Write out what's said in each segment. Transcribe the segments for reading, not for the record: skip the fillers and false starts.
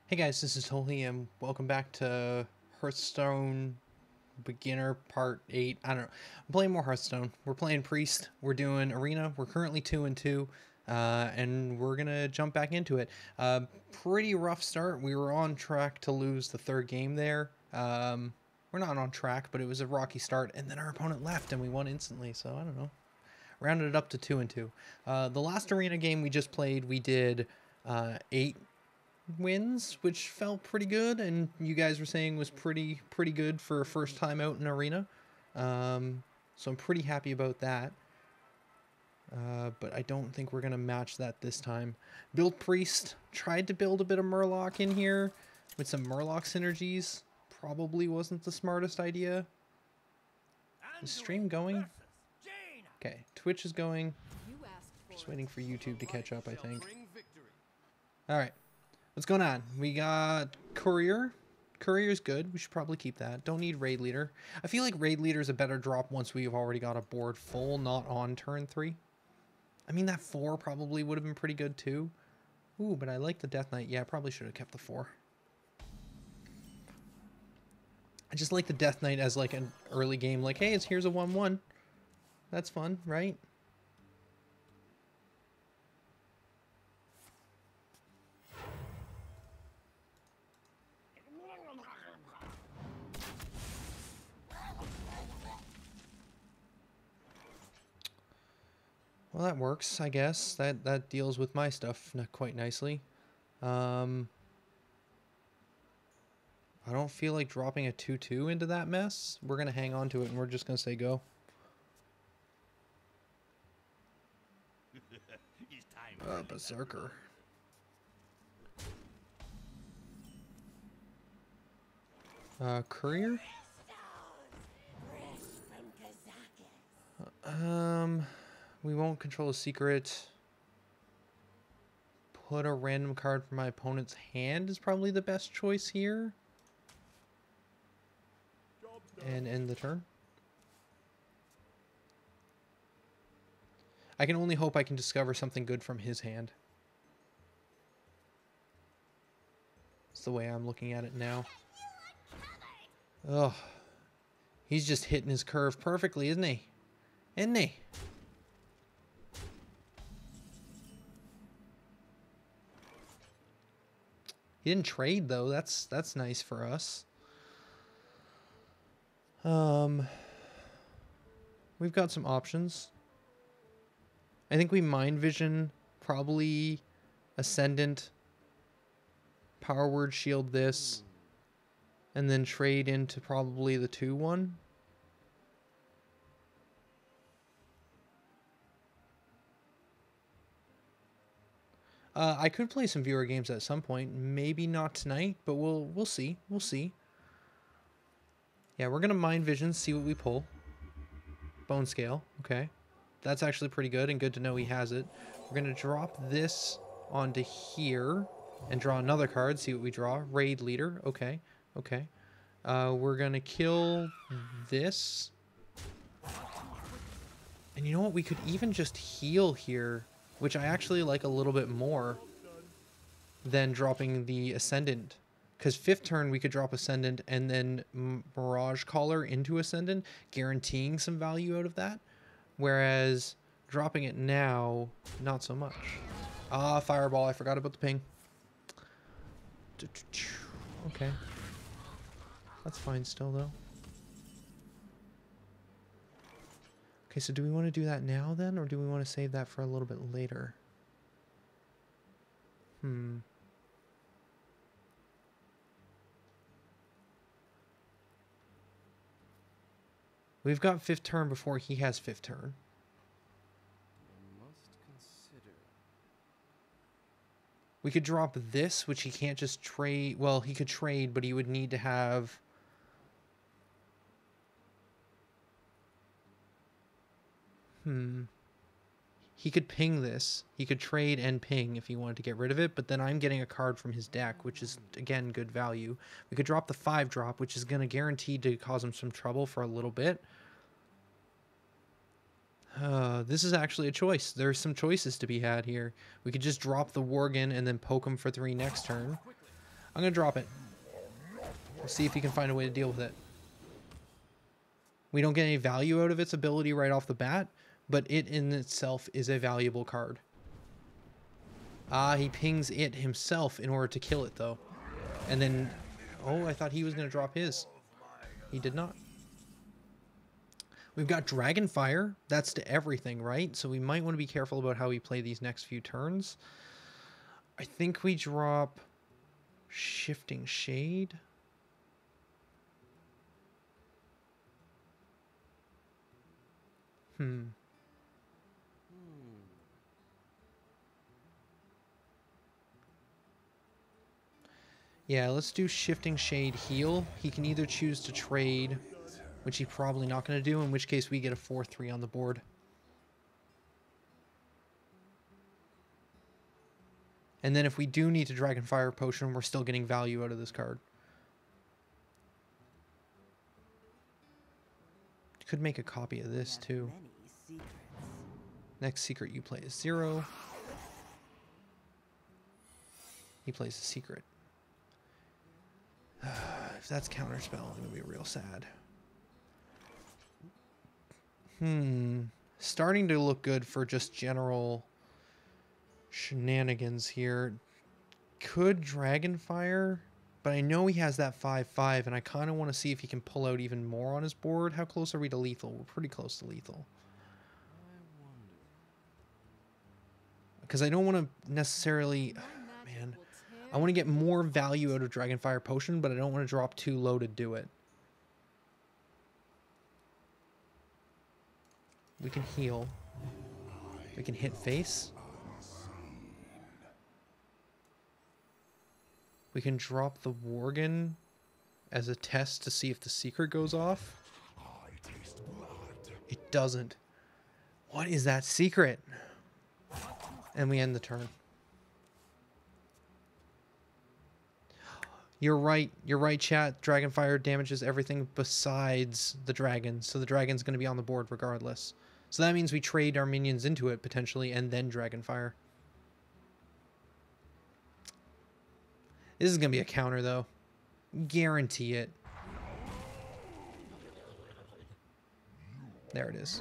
Hey guys, this is Holy and welcome back to Hearthstone Beginner Part 8. I don't know. I'm playing more Hearthstone. We're playing Priest. We're doing Arena. We're currently 2-2. And we're going to jump back into it. Pretty rough start. We were on track to lose the third game there. We're not on track, but it was a rocky start. And then our opponent left and we won instantly. So I don't know. Rounded it up to 2-2. The last Arena game we just played, we did 8 wins, which felt pretty good, and you guys were saying was pretty good for a first time out in arena. So I'm pretty happy about that. But I don't think we're gonna match that this time. Build Priest, tried to build a bit of Murloc in here with some Murloc synergies. Probably wasn't the smartest idea. Is stream going? Okay, Twitch is going. Just waiting for YouTube to catch up, I think. Alright. What's going on? We got Courier. Courier's good. We should probably keep that. Don't need Raid Leader. I feel like Raid Leader is a better drop once we've already got a board full, not on turn 3. I mean, that 4 probably would have been pretty good too. Ooh, but I like the Death Knight. Yeah, I probably should have kept the 4. I just like the Death Knight as like an early game. Like, hey, here's a 1-1. That's fun, right? Well, that works, I guess. That deals with my stuff quite nicely. I don't feel like dropping a 2-2 into that mess. We're going to hang on to it, and we're just going to say go. Berserker. Courier? We won't control a secret. Put a random card from my opponent's hand is probably the best choice here. And end the turn. I can only hope I can discover something good from his hand. That's the way I'm looking at it now. Ugh. He's just hitting his curve perfectly, isn't he? Isn't he? He didn't trade though. That's nice for us. We've got some options. I think we Mind Vision, probably Ascendant, Power Word Shield this, and then trade into probably the 2-1. I could play some viewer games at some point. Maybe not tonight, but we'll see. We'll see. Yeah, we're gonna Mind Vision, see what we pull. Bone Scale, okay. That's actually pretty good and good to know he has it. We're gonna drop this onto here and draw another card, see what we draw. Raid Leader, okay, okay. We're gonna kill this. And you know what? We could even just heal here, which I actually like a little bit more than dropping the Ascendant. Because 5th turn, we could drop Ascendant and then Mirage Caller into Ascendant, guaranteeing some value out of that. Whereas dropping it now, not so much. Ah, Fireball. I forgot about the ping. Okay. That's fine still, though. Okay, so do we want to do that now, then? Or do we want to save that for a little bit later? We've got 5th turn before he has 5th turn. We could drop this, which he can't just trade. Well, he could trade, but he would need to have... He could ping this. He could trade and ping if he wanted to get rid of it, but then I'm getting a card from his deck, which is, again, good value. We could drop the 5-drop, which is going to guarantee to cause him some trouble for a little bit. This is actually a choice. There's some choices to be had here. We could just drop the Worgen and then poke him for 3 next turn. I'm going to drop it. We'll see if he can find a way to deal with it. We don't get any value out of its ability right off the bat, but it in itself is a valuable card. Ah, he pings it himself in order to kill it, though. And then... Oh, I thought he was going to drop his. He did not. We've got Dragonfire. That's to everything, right? So we might want to be careful about how we play these next few turns. I think we drop Shifting Shade. Yeah, let's do Shifting Shade heal. He can either choose to trade, which he's probably not going to do, in which case we get a 4-3 on the board. And then if we do need to Dragonfire Potion, we're still getting value out of this card. Could make a copy of this too. Next secret you play is 0. He plays a secret. If that's counterspell, I'm gonna be real sad. Starting to look good for just general shenanigans here. Could Dragonfire, but I know he has that 5/5, and I kind of want to see if he can pull out even more on his board. How close are we to lethal? We're pretty close to lethal. Because I don't want to necessarily... man, I want to get more value out of Dragonfire Potion, but I don't want to drop too low to do it. We can heal. We can hit face. We can drop the Worgen as a test to see if the secret goes off. It doesn't. What is that secret? And we end the turn. You're right, chat. Dragonfire damages everything besides the dragon. So the dragon's going to be on the board regardless. So that means we trade our minions into it potentially and then Dragonfire. This is going to be a counter though. Guarantee it. There it is.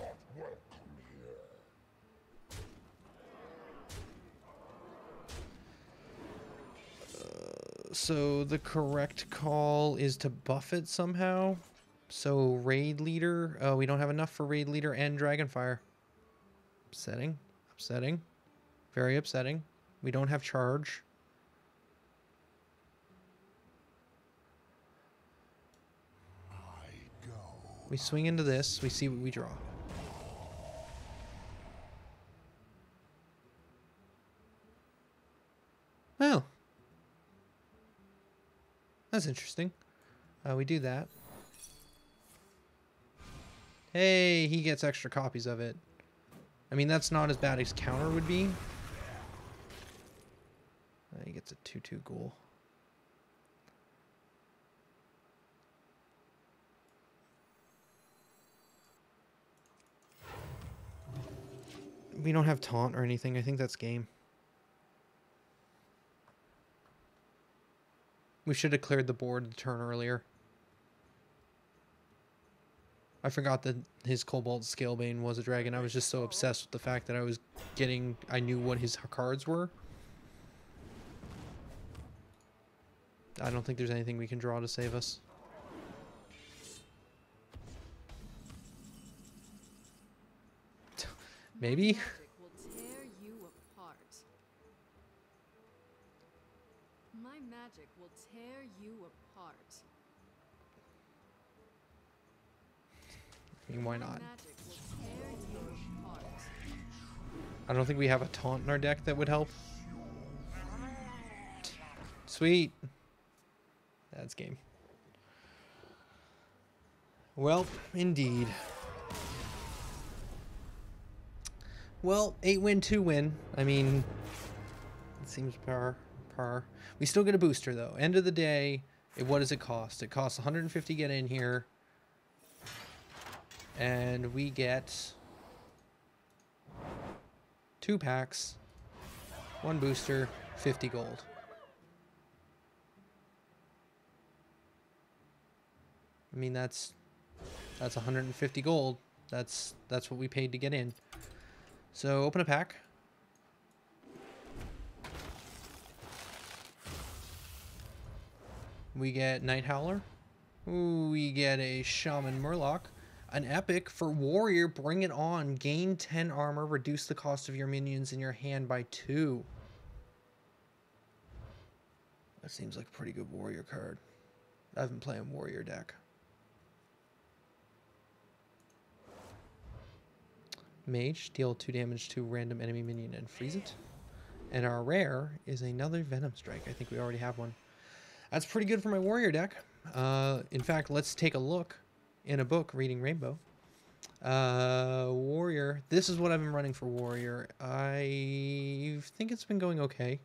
So the correct call is to buff it somehow. So Raid Leader. Oh, we don't have enough for Raid Leader and Dragonfire. Upsetting. Upsetting. Very upsetting. We don't have charge. We swing into this. We see what we draw. Well. That's interesting. We do that. Hey, he gets extra copies of it. I mean, that's not as bad as counter would be. He gets a 2/2 ghoul. We don't have taunt or anything. I think that's game. We should have cleared the board the turn earlier. I forgot that his Cobalt Scalebane was a dragon. I was just so obsessed with the fact that I knew what his cards were. I don't think there's anything we can draw to save us. Maybe? My magic will tear you apart. I mean, why not? I don't think we have a taunt in our deck that would help. Sweet. That's game. Well, indeed. Well, 8 win, 2 win. I mean, it seems par. We still get a booster though. End of the day, what does it cost? It costs 150 to get in here. And we get 2 packs, 1 booster, 50 gold. I mean, that's 150 gold. That's what we paid to get in. So open a pack. We get Night Howler. Ooh, we get a Shaman Murloc. An epic for Warrior. Bring it on. Gain 10 armor. Reduce the cost of your minions in your hand by 2. That seems like a pretty good Warrior card. I've been playing Warrior deck. Mage. Deal 2 damage to random enemy minion and freeze it. And our rare is another Venom Strike. I think we already have one. That's pretty good for my Warrior deck. In fact, let's take a look in a book, Reading Rainbow. Warrior. This is what I've been running for Warrior. I think it's been going okay.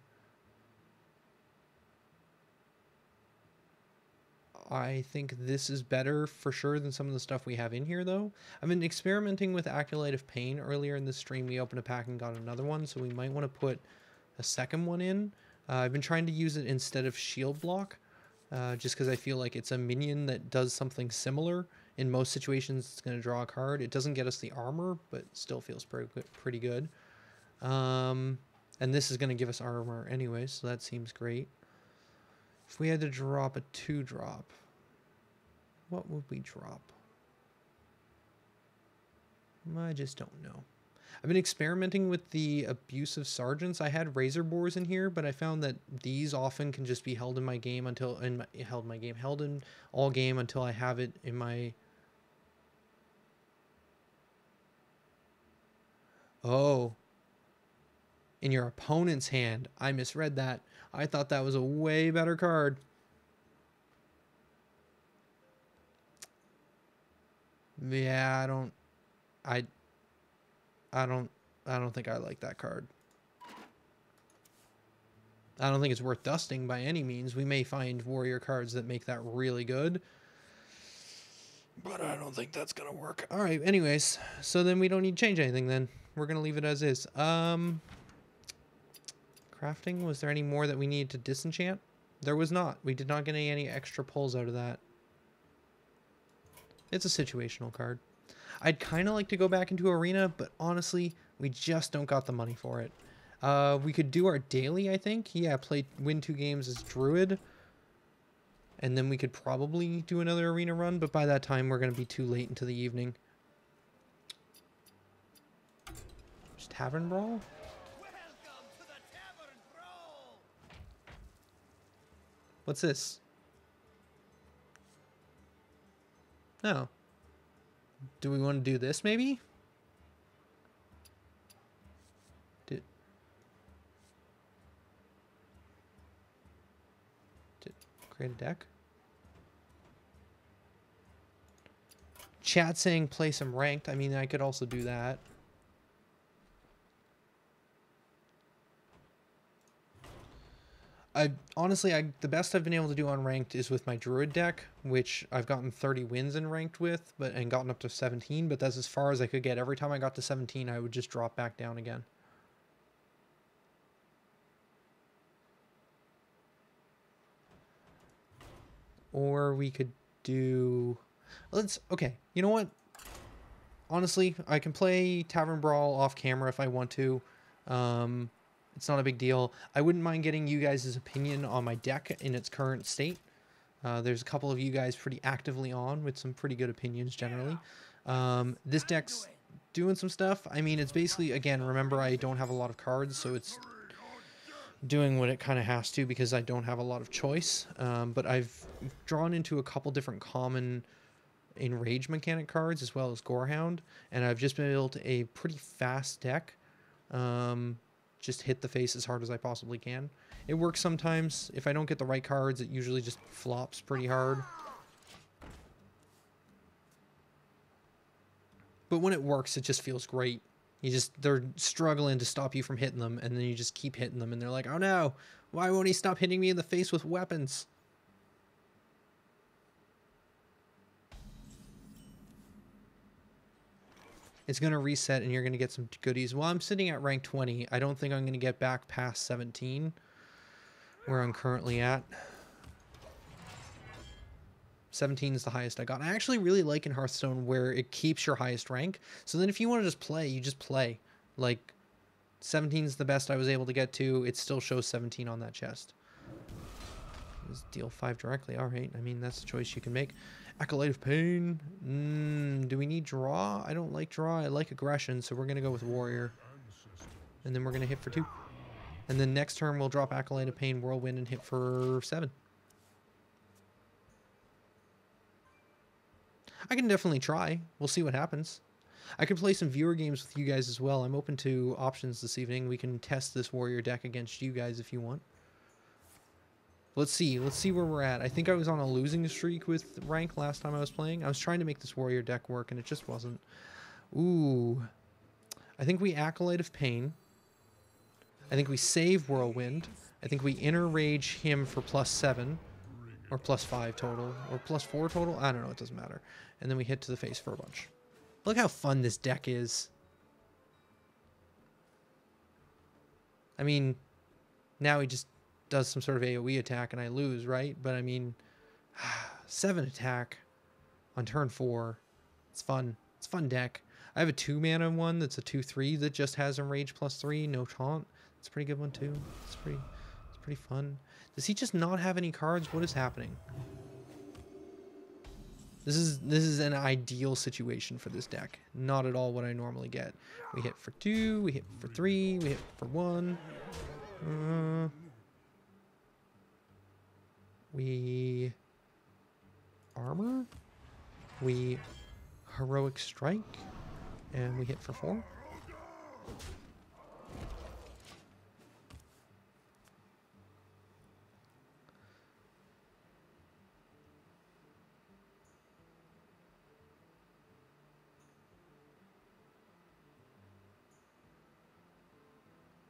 I think this is better for sure than some of the stuff we have in here, though. I've been experimenting with Acolyte of Pain. Earlier in the stream, we opened a pack and got another one, so we might want to put a second one in. I've been trying to use it instead of Shield Block, just because I feel like it's a minion that does something similar. In most situations, it's going to draw a card. It doesn't get us the armor, but still feels pretty good. And this is going to give us armor anyway, so that seems great. If we had to drop a 2-drop, what would we drop? I just don't know. I've been experimenting with the abusive sergeants. I had razor boars in here, but I found that these often can just be held in my game until held in all game until I have it in my. Oh, in your opponent's hand. I misread that. I thought that was a way better card. Yeah, I don't think I like that card. I don't think it's worth dusting by any means. We may find Warrior cards that make that really good, but I don't think that's gonna work. All right, anyways, so then we don't need to change anything then. We're gonna leave it as is. Crafting, was there any more that we needed to disenchant? There was not. We did not get any extra pulls out of that. It's a situational card. I'd kind of like to go back into Arena, but honestly, we just don't got the money for it. We could do our daily, I think. Yeah, win 2 games as Druid. And then we could probably do another Arena run, but by that time, we're going to be too late into the evening. Just Tavern Brawl? Welcome to the Tavern Brawl! What's this? No. Do we want to do this, maybe? Create a deck? Chat saying play some ranked. I mean, I could also do that. The best I've been able to do on ranked is with my Druid deck, which I've gotten 30 wins in ranked with, and gotten up to 17, but that's as far as I could get. Every time I got to 17, I would just drop back down again. Or we could do... Okay, you know what? Honestly, I can play Tavern Brawl off camera if I want to. It's not a big deal. I wouldn't mind getting you guys' opinion on my deck in its current state. There's a couple of you guys pretty actively on with some pretty good opinions generally. This deck's doing some stuff. I mean, it's basically, again, remember I don't have a lot of cards, so it's doing what it kind of has to because I don't have a lot of choice. But I've drawn into a couple different common enrage mechanic cards as well as Gorehound, and I've just built a pretty fast deck. Just hit the face as hard as I possibly can. It works sometimes. If I don't get the right cards, it usually just flops pretty hard. But when it works, it just feels great. They're struggling to stop you from hitting them, and then you just keep hitting them, and they're like, oh no, why won't he stop hitting me in the face with weapons? It's going to reset, and you're going to get some goodies. Well, I'm sitting at rank 20. I don't think I'm going to get back past 17, where I'm currently at. 17 is the highest I got. I actually really like in Hearthstone where it keeps your highest rank. So then if you want to just play, you just play. Like, 17 is the best I was able to get to. It still shows 17 on that chest. Just deal 5 directly. All right. I mean, that's a choice you can make. Acolyte of Pain. Do we need draw? I don't like draw. I like aggression, so we're going to go with Warrior. And then we're going to hit for 2. And then next turn, we'll drop Acolyte of Pain, Whirlwind, and hit for 7. I can definitely try. We'll see what happens. I could play some viewer games with you guys as well. I'm open to options this evening. We can test this Warrior deck against you guys if you want. Let's see. Let's see where we're at. I think I was on a losing streak with rank last time I was playing. I was trying to make this Warrior deck work, and it just wasn't. Ooh. I think we Acolyte of Pain. I think we save Whirlwind. I think we Inner Rage him for +7. Or +5 total. Or +4 total. I don't know. It doesn't matter. And then we hit to the face for a bunch. Look how fun this deck is. I mean, now he just does some sort of AoE attack and I lose, right? But I mean, 7 attack on turn 4. It's fun. It's a fun deck. I have a 2-mana one that's a 2/3 that just has Enrage +3, no taunt. It's a pretty good one too. It's pretty fun. Does he just not have any cards? What is happening? This is an ideal situation for this deck. Not at all what I normally get. We hit for 2, we hit for 3, we hit for 1. We armor. We heroic strike. And we hit for 4.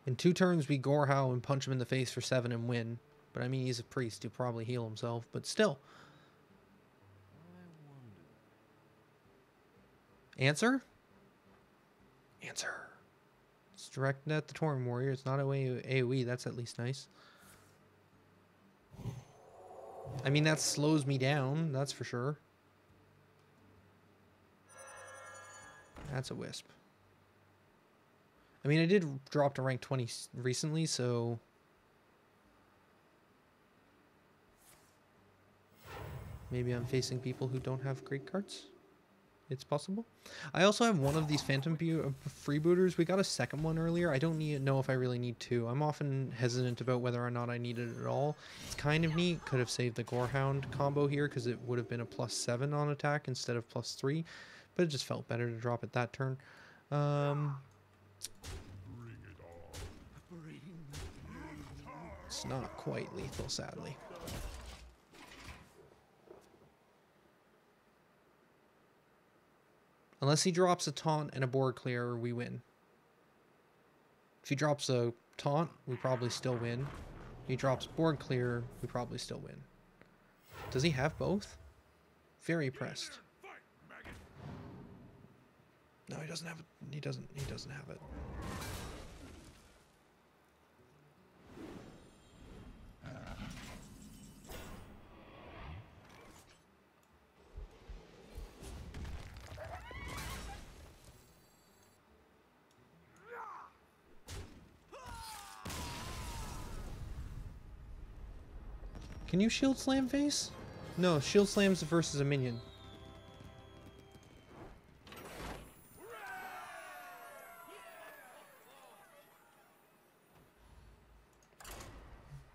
In 2 turns, we Gorehowl and punch him in the face for 7 and win. But I mean, he's a priest. He'll probably heal himself. But still. Answer? Answer. It's directed at the Tauren Warrior. It's not AoE. That's at least nice. I mean, that slows me down. That's for sure. That's a Wisp. I mean, I did drop to rank 20 recently, so... maybe I'm facing people who don't have great cards. It's possible. I also have one of these Phantom freebooters. We got a second one earlier. I don't know if I really need 2. I'm often hesitant about whether or not I need it at all. It's kind of neat. Could have saved the Gorehound combo here because it would have been a +7 on attack instead of +3. But it just felt better to drop it that turn. It's not quite lethal, sadly. Unless he drops a taunt and a board clear, we win. If he drops a taunt, we probably still win. If he drops board clear, we probably still win. Does he have both? Very pressed. No, he doesn't have it. He doesn't have it. Can you shield slam face? No, shield slams versus a minion.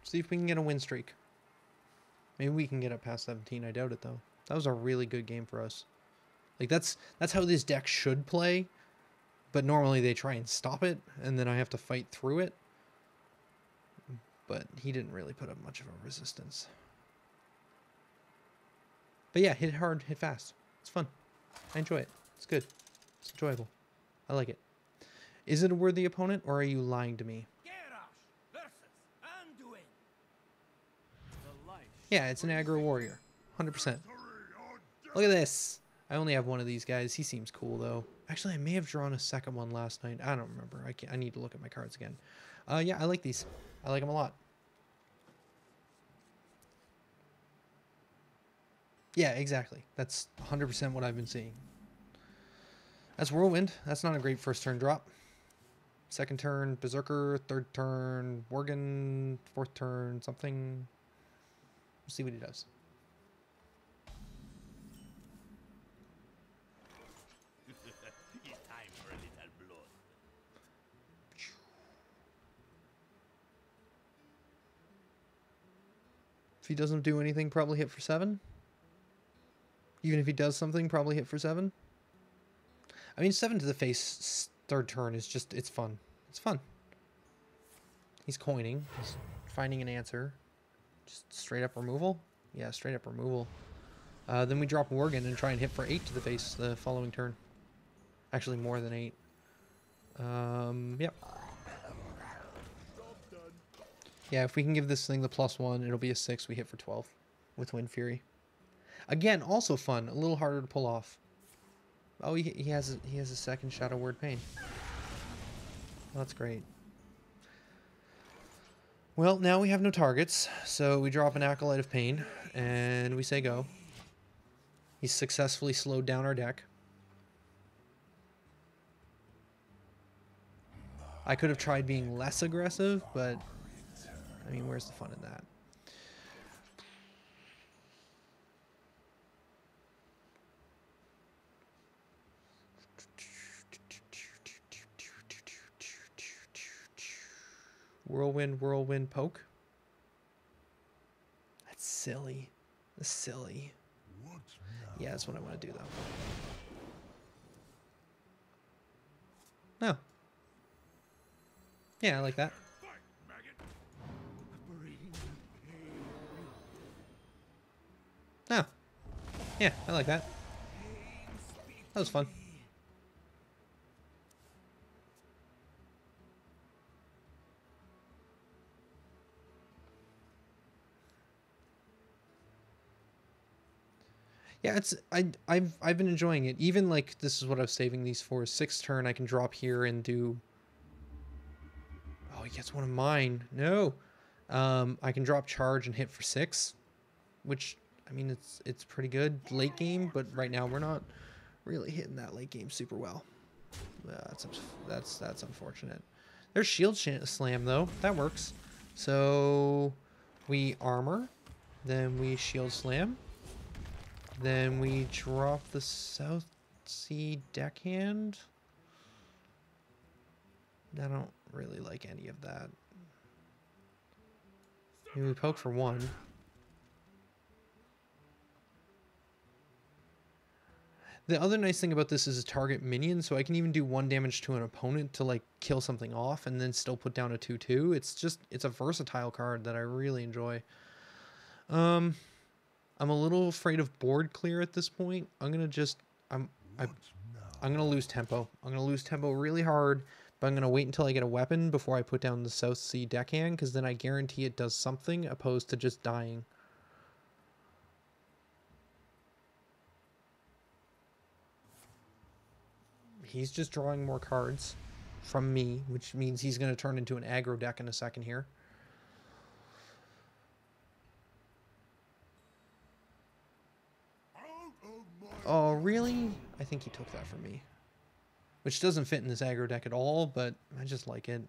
See if we can get a win streak. Maybe we can get up past 17. I doubt it though. That was a really good game for us. Like that's how this deck should play. But normally they try and stop it, and then I have to fight through it. But he didn't really put up much of a resistance. But yeah, hit hard, hit fast. It's fun. I enjoy it. It's good. It's enjoyable. I like it. Is it a worthy opponent, or are you lying to me? Yeah, it's an aggro warrior. 100%. Look at this. I only have one of these guys. He seems cool, though. Actually, I may have drawn a second one last night. I don't remember. I need to look at my cards again. Yeah, I like these. I like them a lot. Yeah, exactly. That's 100% what I've been seeing. That's Whirlwind. That's not a great first turn drop. Second turn, Berserker. Third turn, Worgen. Fourth turn, something. We'll see what he does. It's time for a little blood. If he doesn't do anything, probably hit for 7. Even if he does something, probably hit for 7. I mean, 7 to the face third turn is just, it's fun. It's fun. He's coining. He's finding an answer. Just straight up removal? Yeah, straight up removal. Then we drop Worgen and try and hit for 8 to the face the following turn. Actually, more than 8. Yep. Yeah, if we can give this thing the +1, it'll be a 6. We hit for 12 with Wind Fury. Again, also fun. A little harder to pull off. Oh, he has a second Shadow Word Pain. Well, that's great. Well, now we have no targets, so we drop an Acolyte of Pain, and we say go. He's successfully slowed down our deck. I could have tried being less aggressive, but I mean, where's the fun in that? Whirlwind, whirlwind, poke. That's silly. That's silly. Yeah, that's what I want to do, though. No. Yeah, I like that. No. Yeah, I like that. That was fun. Yeah, I've been enjoying it. Even like this is what I was saving these for. 6th turn, I can drop here and do. Oh, he gets one of mine. No. I can drop charge and hit for 6, which I mean it's pretty good late game, but right now we're not really hitting that late game super well. That's unfortunate. There's shield slam though. That works. So we armor, then we shield slam. Then we drop the South Sea Deckhand. I don't really like any of that. Maybe we poke for 1. The other nice thing about this is a target minion, so I can even do 1 damage to an opponent to like kill something off and then still put down a 2/2. It's a versatile card that I really enjoy. I'm a little afraid of board clear at this point. I'm gonna lose tempo. I'm gonna lose tempo really hard, but I'm gonna wait until I get a weapon before I put down the South Sea Deckhand, because then I guarantee it does something opposed to just dying. He's just drawing more cards from me, which means he's gonna turn into an aggro deck in a second here. Oh, really? I think he took that from me. Which doesn't fit in this aggro deck at all, but I just like it.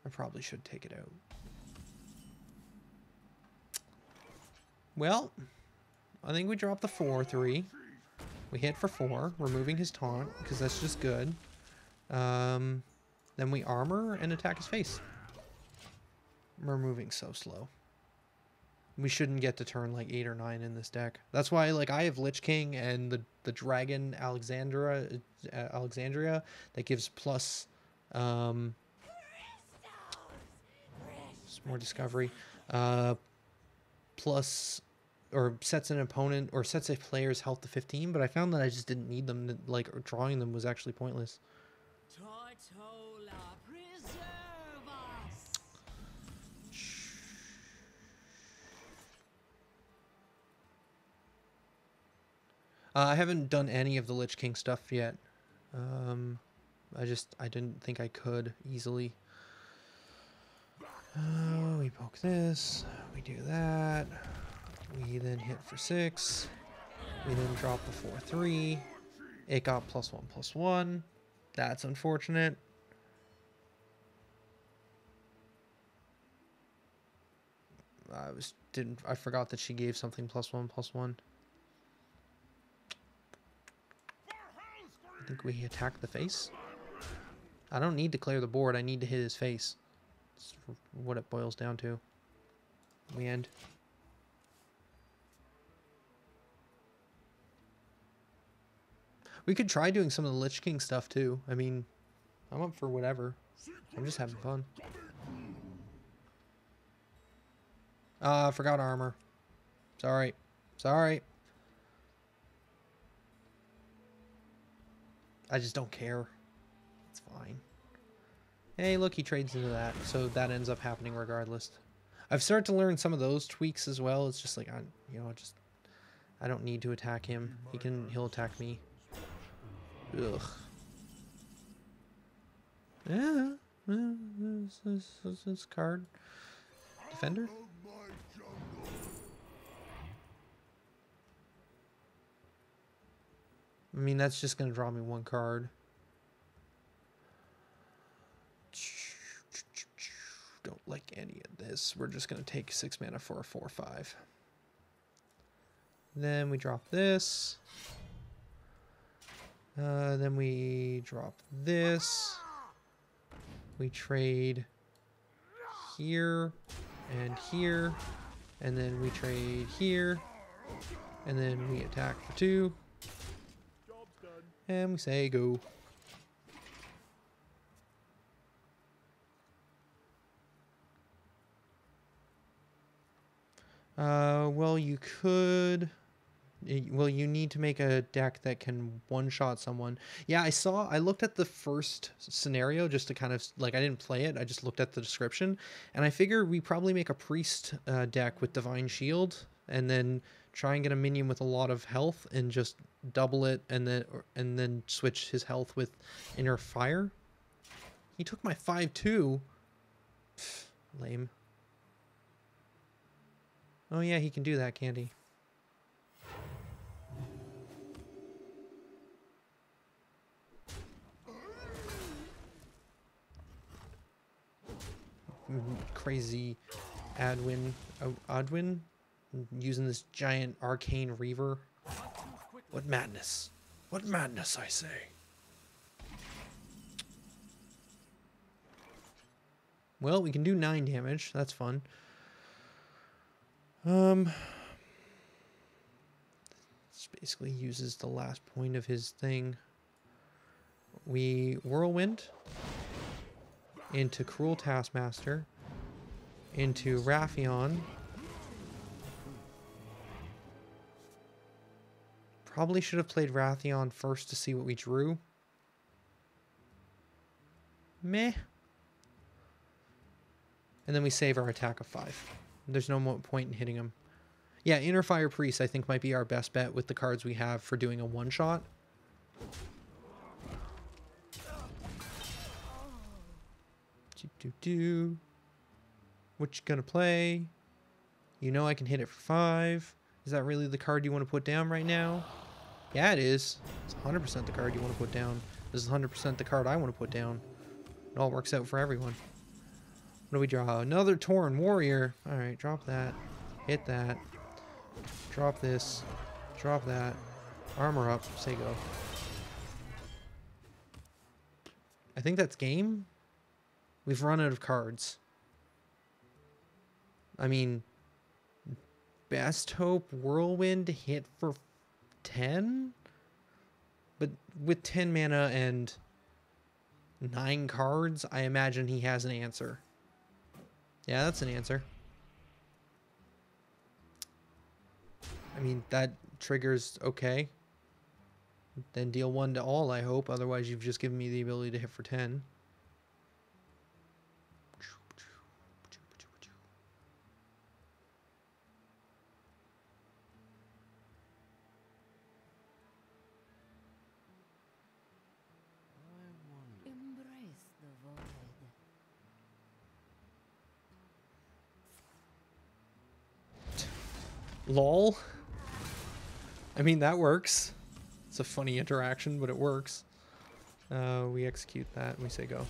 I probably should take it out. Well, I think we drop the 4/3. We hit for 4, removing his taunt, because that's just good. Then we armor and attack his face. We're moving so slow. We shouldn't get to turn like 8 or 9 in this deck. That's why like I have Lich King and the Dragon Alexandria that gives plus more discovery. Plus or sets an opponent or sets a player's health to 15, but I found that I just didn't need them. Like drawing them was actually pointless. Tortola, preserve us. I haven't done any of the Lich King stuff yet. I didn't think I could easily. We poke this. We do that. We then hit for 6. We then drop the 4/3. It got +1/+1. That's unfortunate. I forgot that she gave something +1/+1. I think we attack the face. I don't need to clear the board. I need to hit his face. That's what it boils down to. We end. We could try doing some of the Lich King stuff too. I mean, I'm up for whatever. I'm just having fun. I forgot armor. Sorry. Sorry. I just don't care. It's fine. Hey, look, he trades into that. So that ends up happening regardless. I've started to learn some of those tweaks as well. It's just like, I don't need to attack him. He'll attack me. Ugh. Yeah. This card. Defender? I mean, that's just going to draw me one card. Don't like any of this. We're just going to take 6 mana for a 4/5. Then we drop this. Then we drop this. We trade here and here. And then we trade here. And then we attack for 2. And we say go. Well, you could... Well, you need to make a deck that can one-shot someone. Yeah, I looked at the first scenario just to kind of, like, I didn't play it. I just looked at the description. And I figure we probably make a priest deck with Divine Shield. And then try and get a minion with a lot of health and just double it and then switch his health with Inner Fire. He took my 5/2. Pfft, lame. Oh yeah, he can do that, can't he? Crazy Adwin using this giant arcane reaver. What madness. What madness, I say. Well, we can do 9 damage. That's fun. This basically uses the last point of his thing. We Whirlwind into Cruel Taskmaster, into Raffion. Probably should have played Raffion first to see what we drew. Meh. And then we save our attack of 5. There's no more point in hitting him. Yeah, Inner Fire Priest I think might be our best bet with the cards we have for doing a one-shot. What you gonna play? You know I can hit it for 5. Is that really the card you want to put down right now? Yeah, it is. It's 100% the card you want to put down. This is 100% the card I want to put down. It all works out for everyone. What do we draw? Another Tauren Warrior. Alright, drop that. Hit that. Drop this. Drop that. Armor up. Say go. I think that's game. We've run out of cards. I mean, Best Hope Whirlwind hit for 10? But with 10 mana and 9 cards, I imagine he has an answer. Yeah, that's an answer. I mean, that triggers okay. Then deal 1 to all, I hope. Otherwise, you've just given me the ability to hit for 10. Embrace the void. Lol. I mean, that works. It's a funny interaction, but it works. We execute that and we say go.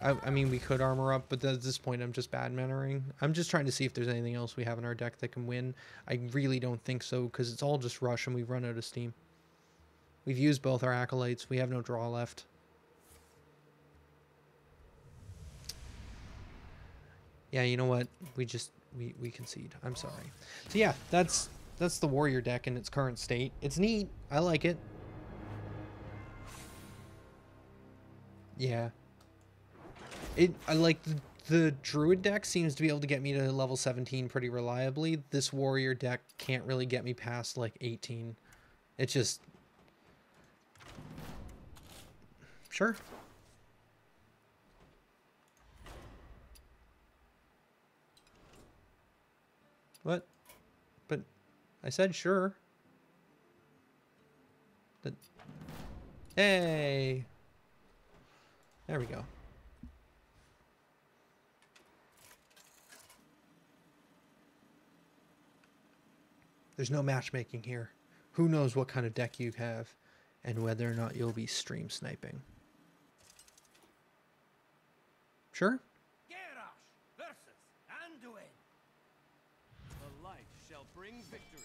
I mean, we could armor up, but at this point, I'm just bad mannering. I'm just trying to see if there's anything else we have in our deck that can win. I really don't think so, because it's all just rush and we've run out of steam. We've used both our acolytes. We have no draw left. Yeah, you know what? We concede. I'm sorry. So yeah, that's the warrior deck in its current state. It's neat. I like it. Yeah. I like the druid deck seems to be able to get me to level 17 pretty reliably. This warrior deck can't really get me past like 18. It's just sure. What? But I said sure. But hey. There we go. There's no matchmaking here. Who knows what kind of deck you have and whether or not you'll be stream sniping. Sure? Garrosh versus Anduin. The light shall bring victory.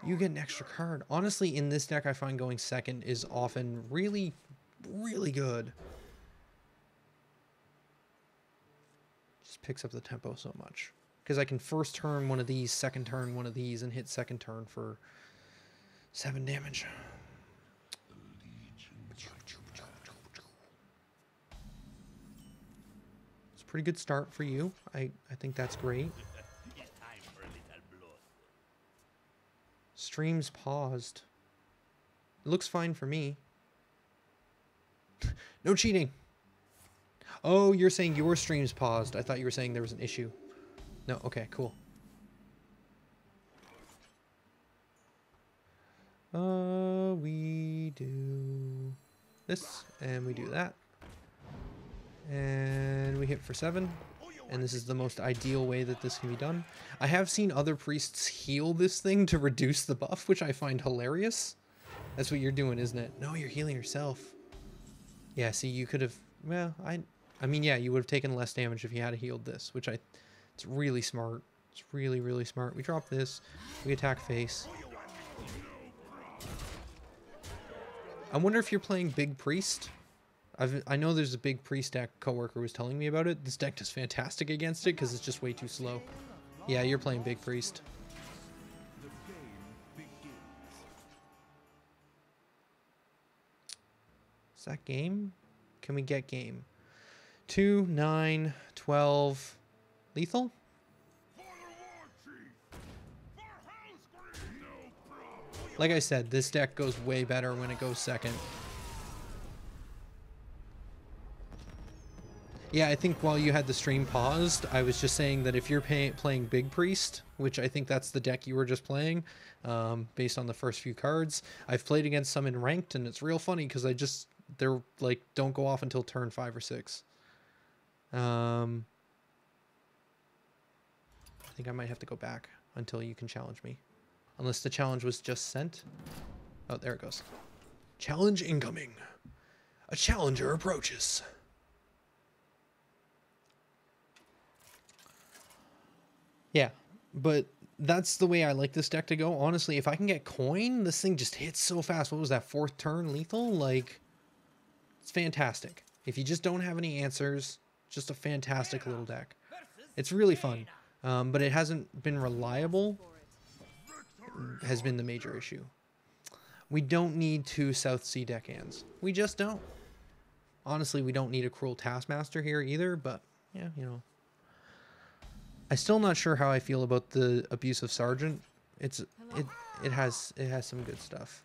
You get an extra card. Honestly, in this deck, I find going second is often really, really good. Just picks up the tempo so much. Because I can first turn one of these, second turn one of these, and hit second turn for 7 damage. It's a pretty good start for you. I think that's great. It's time for a little blood. Streams paused. It looks fine for me. No cheating. Oh, you're saying your stream's paused. I thought you were saying there was an issue. No, okay, cool. We do this, and we do that. And we hit for 7. And this is the most ideal way that this can be done. I have seen other priests heal this thing to reduce the buff, which I find hilarious. That's what you're doing, isn't it? No, you're healing yourself. Yeah, see, you could have... Well, I mean, yeah, you would have taken less damage if you had healed this, which it's really smart. It's really, really smart. We drop this. We attack face. I wonder if you're playing Big Priest. I know there's a Big Priest deck. Coworker was telling me about it. This deck does fantastic against it because it's just way too slow. Yeah, you're playing Big Priest. The game begins. Is that game? Can we get game? 2, 9, 12. Lethal? Like I said, this deck goes way better when it goes second. Yeah, I think while you had the stream paused, I was just saying that if you're playing Big Priest, which I think that's the deck you were just playing, based on the first few cards, I've played against some in ranked, and it's real funny because they're like, don't go off until turn 5 or 6. I think I might have to go back until you can challenge me. Unless the challenge was just sent. Oh, there it goes. Challenge incoming. A challenger approaches. Yeah, but that's the way I like this deck to go. Honestly, if I can get coin, this thing just hits so fast. What was that, 4th turn lethal? Like, it's fantastic. If you just don't have any answers, just a fantastic little deck. It's really fun, but it hasn't been reliable. Has been the major issue. We don't need 2 South Sea deckhands. We just don't. Honestly, we don't need a Cruel Taskmaster here either, but yeah, you know. I'm still not sure how I feel about the Abusive Sergeant. It has some good stuff.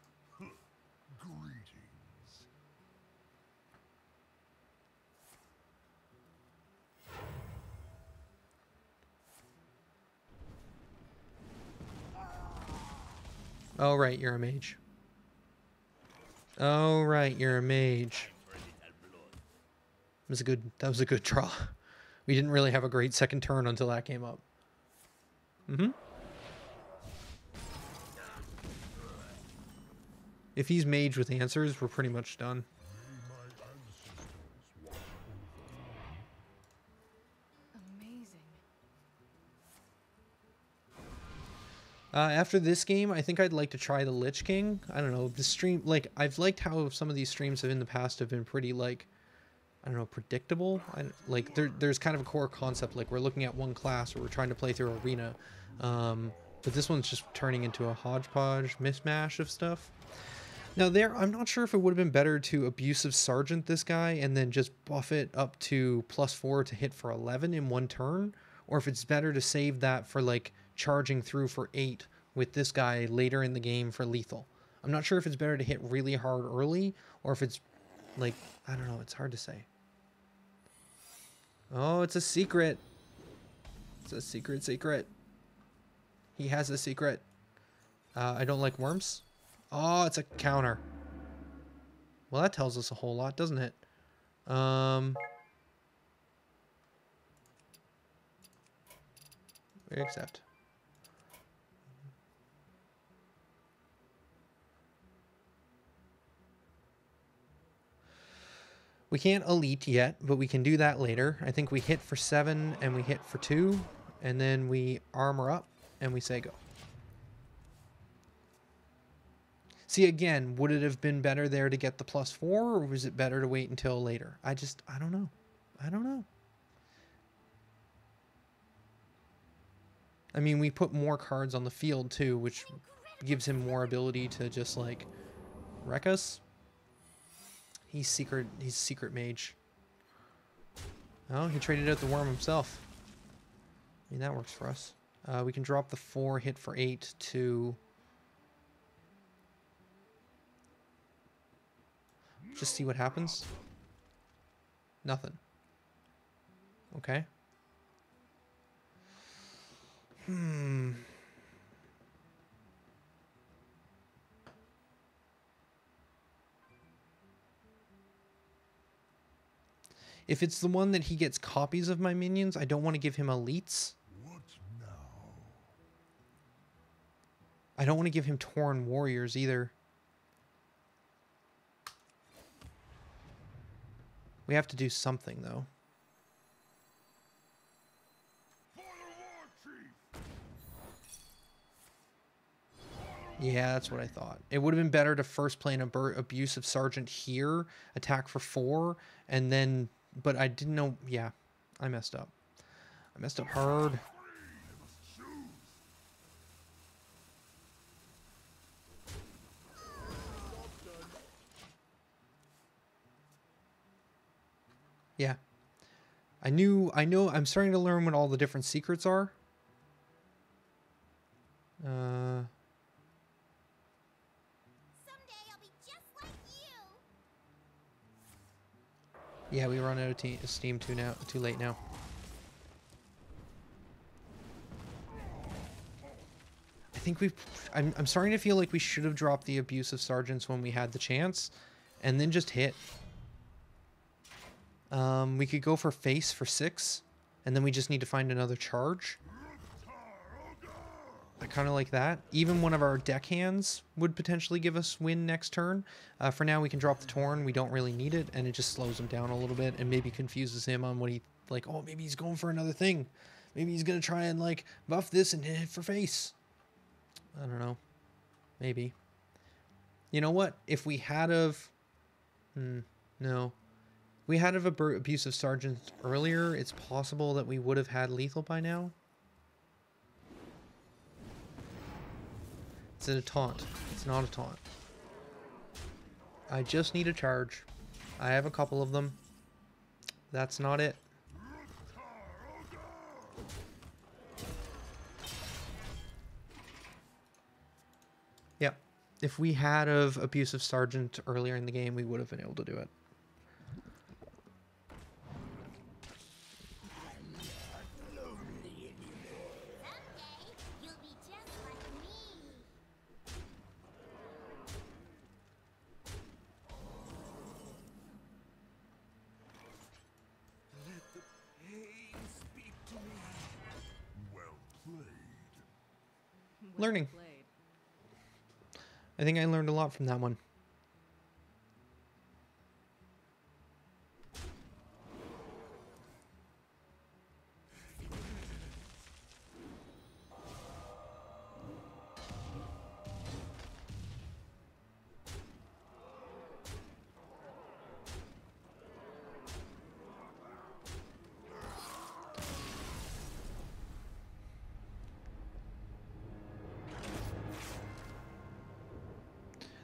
Oh, right, you're a mage. Oh, right, you're a mage. That was a good draw. We didn't really have a great second turn until that came up. Mm-hmm. If he's mage with answers, we're pretty much done. Amazing. After this game, I think I'd like to try the Lich King. I don't know, the stream, like, I've liked how some of these streams have in the past have been pretty, like, I don't know, predictable. Like, there's kind of a core concept, like, we're looking at one class, or we're trying to play through Arena. But this one's just turning into a hodgepodge mishmash of stuff. Now I'm not sure if it would have been better to Abusive Sergeant this guy and then just buff it up to +4 to hit for 11 in one turn, or if it's better to save that for like charging through for 8 with this guy later in the game for lethal. I'm not sure if it's better to hit really hard early, or if it's like, I don't know, it's hard to say. Oh, it's a secret. It's a secret. He has a secret. I don't like worms. Oh, it's a counter. Well, that tells us a whole lot, doesn't it? We accept. We can't elite yet, but we can do that later. I think we hit for 7 and we hit for 2, and then we armor up and we say go. See, again, would it have been better there to get the +4, or was it better to wait until later? I don't know. I don't know. I mean, we put more cards on the field, too, which gives him more ability to just, like, wreck us. He's secret mage. Oh, he traded out the worm himself. I mean, that works for us. We can drop the 4, hit for 8 to... just see what happens. Nothing. Okay. If it's the one that he gets copies of my minions, I don't want to give him elites. What now? I don't want to give him Tauren warriors either. We have to do something, though. Yeah, that's what I thought. It would have been better to first play an Abusive Sergeant here, attack for 4, and then... But I didn't know... Yeah, I messed up. I messed up hard. Yeah. I know, I'm starting to learn what all the different secrets are. Someday I'll be just like you. Yeah, we run out of steam too late now. I think I'm starting to feel like we should have dropped the Abusive Sergeants when we had the chance, and then just hit. We could go for face for 6, and then we just need to find another charge. I kind of like that. Even one of our deckhands would potentially give us win next turn. For now, we can drop the Tauren. We don't really need it, and it just slows him down a little bit and maybe confuses him on what he... Like, oh, maybe he's going for another thing. Maybe he's going to try and, like, buff this and hit for face. I don't know. Maybe. You know what? If we had of... no. We had of Abusive Sergeant earlier, it's possible that we would have had lethal by now. It's a taunt. It's not a taunt. I just need a charge. I have a couple of them. That's not it. Yep. If we had of Abusive Sergeant earlier in the game, we would have been able to do it. Learning. I think I learned a lot from that one.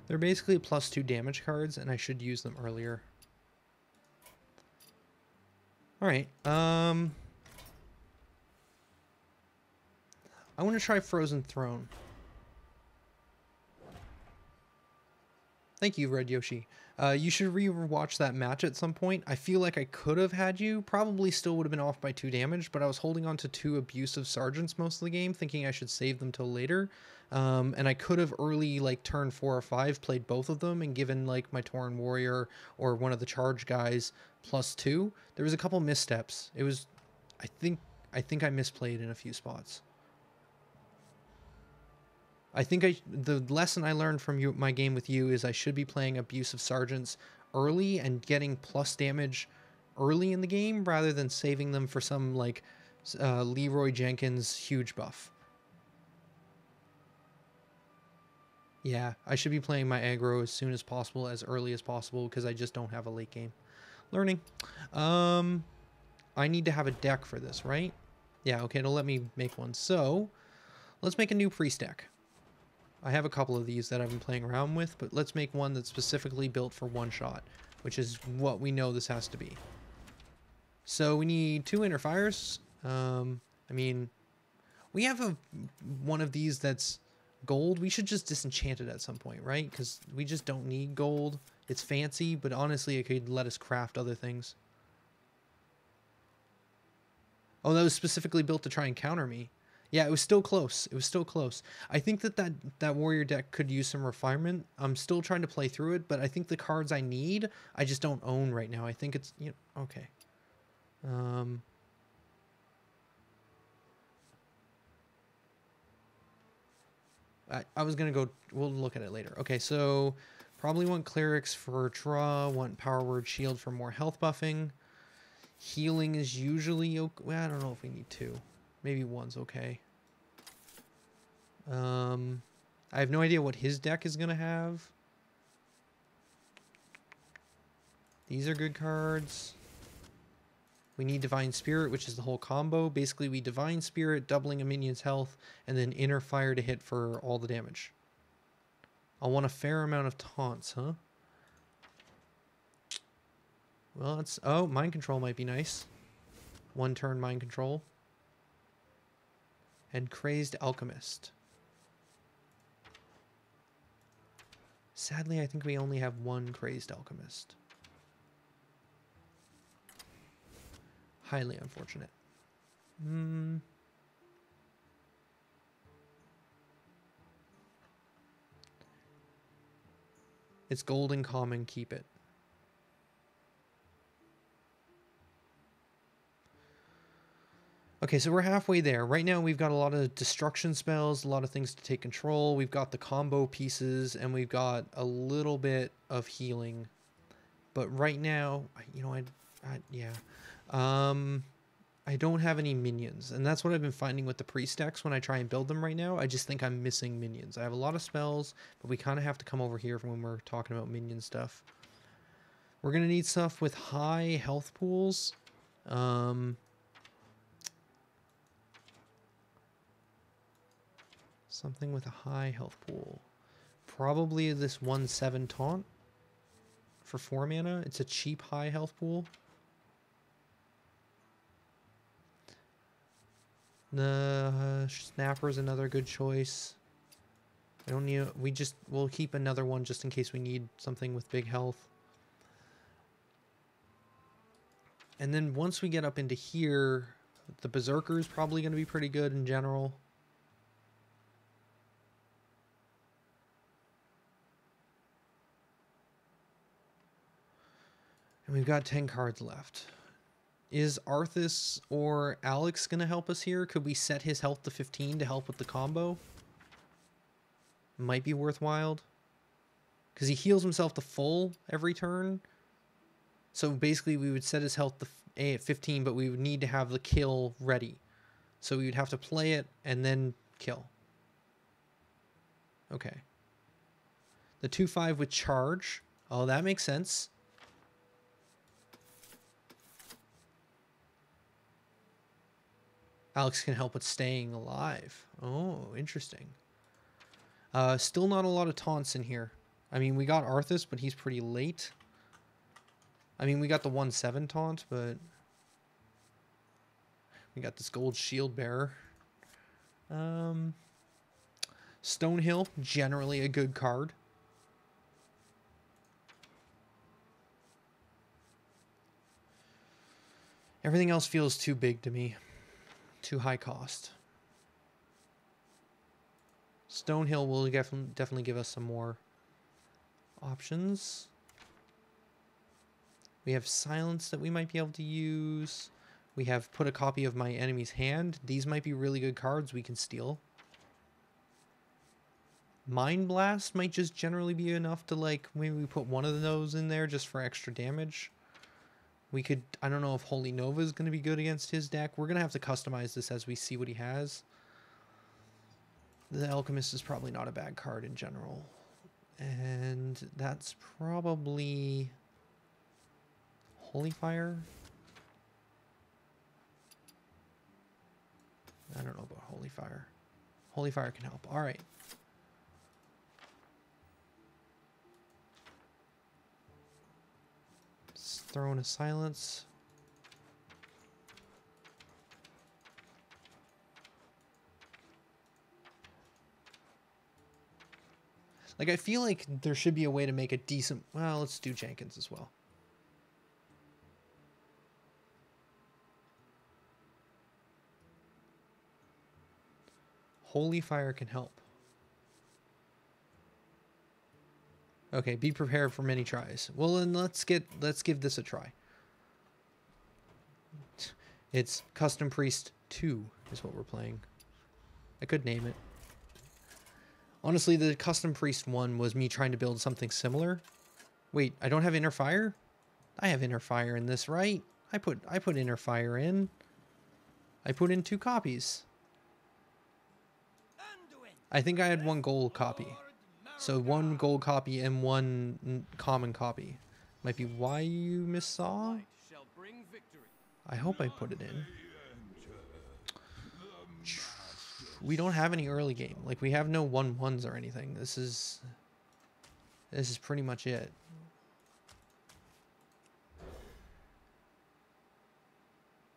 They're basically +2 damage cards, and I should use them earlier. Alright, I want to try Frozen Throne. Thank you, Red Yoshi. You should re-watch that match at some point. I feel like I could have had you. Probably still would have been off by 2 damage, but I was holding on to 2 abusive sergeants most of the game, thinking I should save them till later. And I could have early, like, turn 4 or 5, played both of them and given, like, my Tauren Warrior or one of the charge guys +2. There was a couple missteps. It was... I think I misplayed in a few spots. I think the lesson I learned from my game with you is I should be playing abusive sergeants early and getting plus damage early in the game rather than saving them for some like Leroy Jenkins huge buff. Yeah, I should be playing my aggro as soon as possible, as early as possible, because I just don't have a late game. Learning. I need to have a deck for this, right? Yeah, okay, it'll let me make one. So, let's make a new priest deck. I have a couple of these that I've been playing around with, but let's make one that's specifically built for one shot, which is what we know this has to be. So we need 2 inner fires. I mean, we have one of these that's gold. We should just disenchant it at some point, right? Because we just don't need gold. It's fancy, but honestly, it could let us craft other things. Oh, that was specifically built to try and counter me. Yeah, it was still close. It was still close. I think that warrior deck could use some refinement. I'm still trying to play through it, but I think the cards I need, I just don't own right now. I think it's, you know, okay. I was going to go, we'll look at it later. Okay, so probably want clerics for draw, want power word shield for more health buffing. Healing is usually okay. Well, I don't know if we need 2. Maybe 1's okay. I have no idea what his deck is going to have. These are good cards. We need Divine Spirit, which is the whole combo. Basically, we Divine Spirit, doubling a minion's health, and then Inner Fire to hit for all the damage. I'll want a fair amount of taunts, huh? Well, it's... Oh, Mind Control might be nice. 1 turn Mind Control. And Crazed Alchemist. Sadly, I think we only have 1 Crazed Alchemist. Highly unfortunate. It's golden common, keep it. Okay, so we're halfway there. Right now we've got a lot of destruction spells, a lot of things to take control. We've got the combo pieces, and we've got a little bit of healing. But right now, you know, I don't have any minions, and that's what I've been finding with the priest decks when I try and build them right now. I just think I'm missing minions. I have a lot of spells, but we kind of have to come over here when we're talking about minion stuff. We're going to need stuff with high health pools. Something with a high health pool. Probably this 1/7 taunt for 4 mana. It's a cheap high health pool. The Snapper is another good choice. I don't need... We'll keep another one just in case we need something with big health. And then once we get up into here, the Berserker is probably going to be pretty good in general. And we've got 10 cards left. Is Arthas or Alex going to help us here? Could we set his health to 15 to help with the combo? Might be worthwhile. Because he heals himself to full every turn. So basically we would set his health to A at 15, but we would need to have the kill ready. So we would have to play it and then kill. Okay. The 2/5 with charge. Oh, that makes sense. Alex can help with staying alive. Oh, interesting. Still not a lot of taunts in here. I mean, we got Arthas, but he's pretty late. I mean, we got the 1/7 taunt, but we got this gold shield bearer. Stonehill, generally a good card. Everything else feels too big to me. Too high cost. Stonehill will definitely give us some more options. We have silence that we might be able to use. We have put a copy of my enemy's hand. These might be really good cards we can steal. Mind Blast might just generally be enough to, like, maybe we put one of those in there just for extra damage. We could, I don't know if Holy Nova is going to be good against his deck. We're going to have to customize this as we see what he has. The Alchemist is probably not a bad card in general. And that's probably Holy Fire. I don't know about Holy Fire. Holy Fire can help. All right. Let's throw in a silence. Like, I feel like there should be a way to make a decent... Well, let's do Jenkins as well. Holy Fire can help. Okay, be prepared for many tries. Well, then let's give this a try. It's Custom Priest 2 is what we're playing. I could name it. Honestly, the Custom Priest 1 was me trying to build something similar. Wait, I don't have Inner Fire? I have Inner Fire in this, right? I put Inner Fire in. I put in 2 copies. I think I had 1 gold copy. So 1 gold copy and 1 common copy. Might be why you missaw? I hope I put it in. We don't have any early game. Like, we have no 1/1s or anything. This is pretty much it.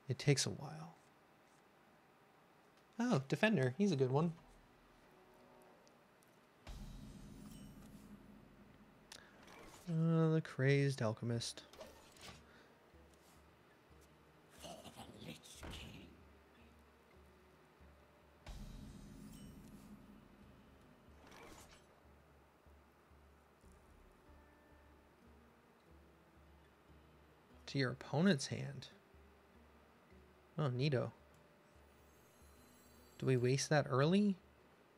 It takes a while. Oh, Defender. He's a good one. The Crazed Alchemist. To your opponent's hand. Oh, neato. Do we waste that early?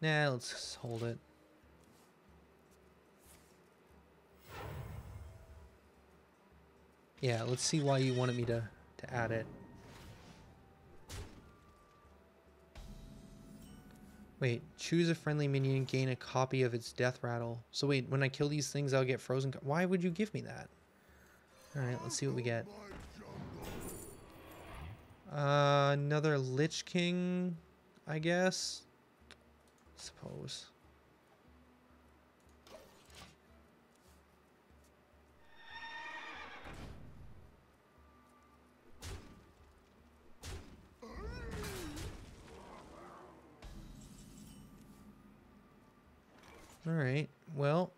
Nah, let's hold it. Yeah, let's see why you wanted me to add it. Wait, choose a friendly minion, gain a copy of its death rattle. So wait, when I kill these things, I'll get frozen. Why would you give me that? Alright, let's see what we get. Another Lich King, I guess. Suppose. Alright, well.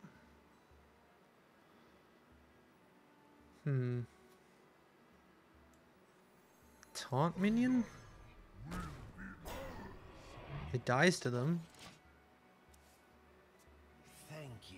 Taunt minion? It dies to them. Thank you.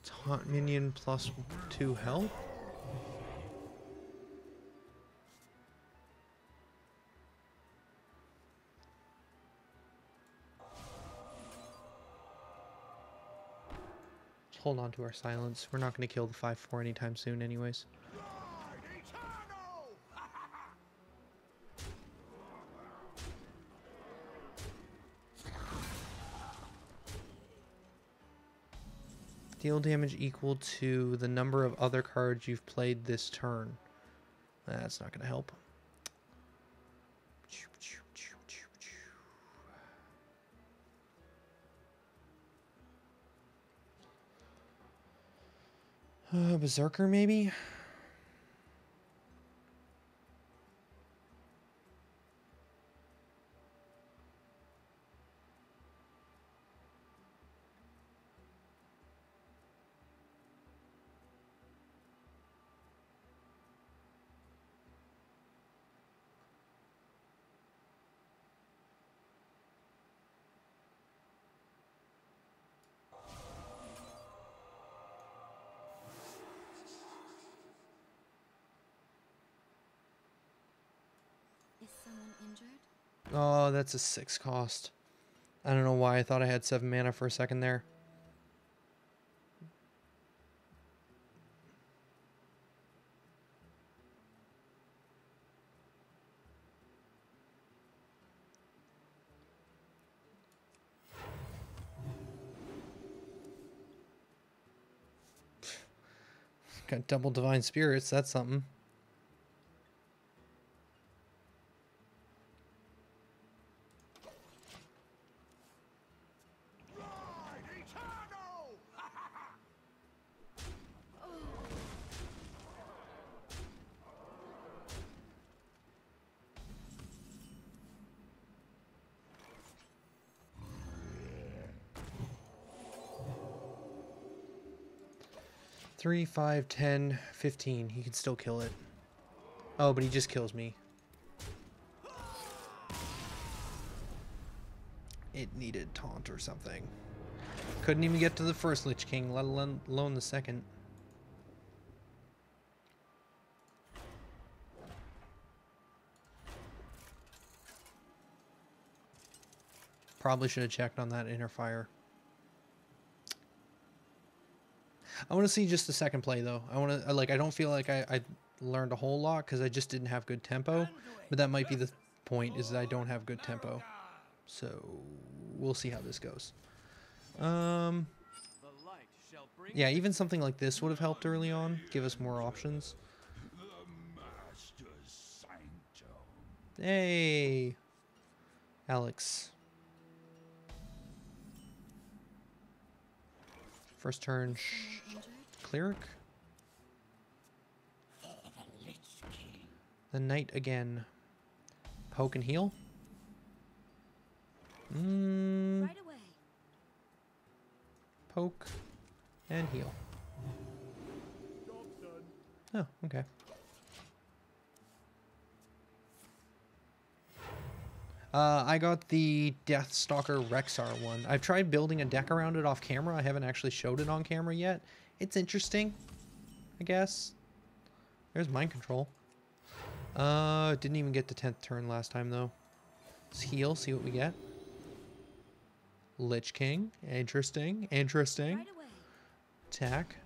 Taunt minion plus 2 health? Let's hold on to our silence. We're not going to kill the 5-4 anytime soon anyways. Deal damage equal to the number of other cards you've played this turn. That's not going to help. Berserker, maybe? Is someone injured? Oh, that's a 6 cost. I don't know why I thought I had 7 mana for a second there. Got double divine spirits, that's something. Three, 5, 10, 15. He can still kill it. Oh, but he just kills me. It needed taunt or something. Couldn't even get to the first Lich King, let alone the second. Probably should have checked on that inner fire. I want to see just the second play though. I want to I don't feel like I learned a whole lot because I just didn't have good tempo. But that might be the point, is that I don't have good tempo. So we'll see how this goes. Yeah, even something like this would have helped early on, give us more options. Hey, Alex. First turn, Cleric. The Knight again. Poke and heal. Right away. Poke and heal. Oh, okay. I got the Deathstalker Rexar one. I've tried building a deck around it off camera. I haven't actually showed it on camera yet. It's interesting, I guess. There's mind control. Didn't even get to 10th turn last time though. Let's heal, see what we get. Lich King. Interesting. Interesting. Right away. Attack.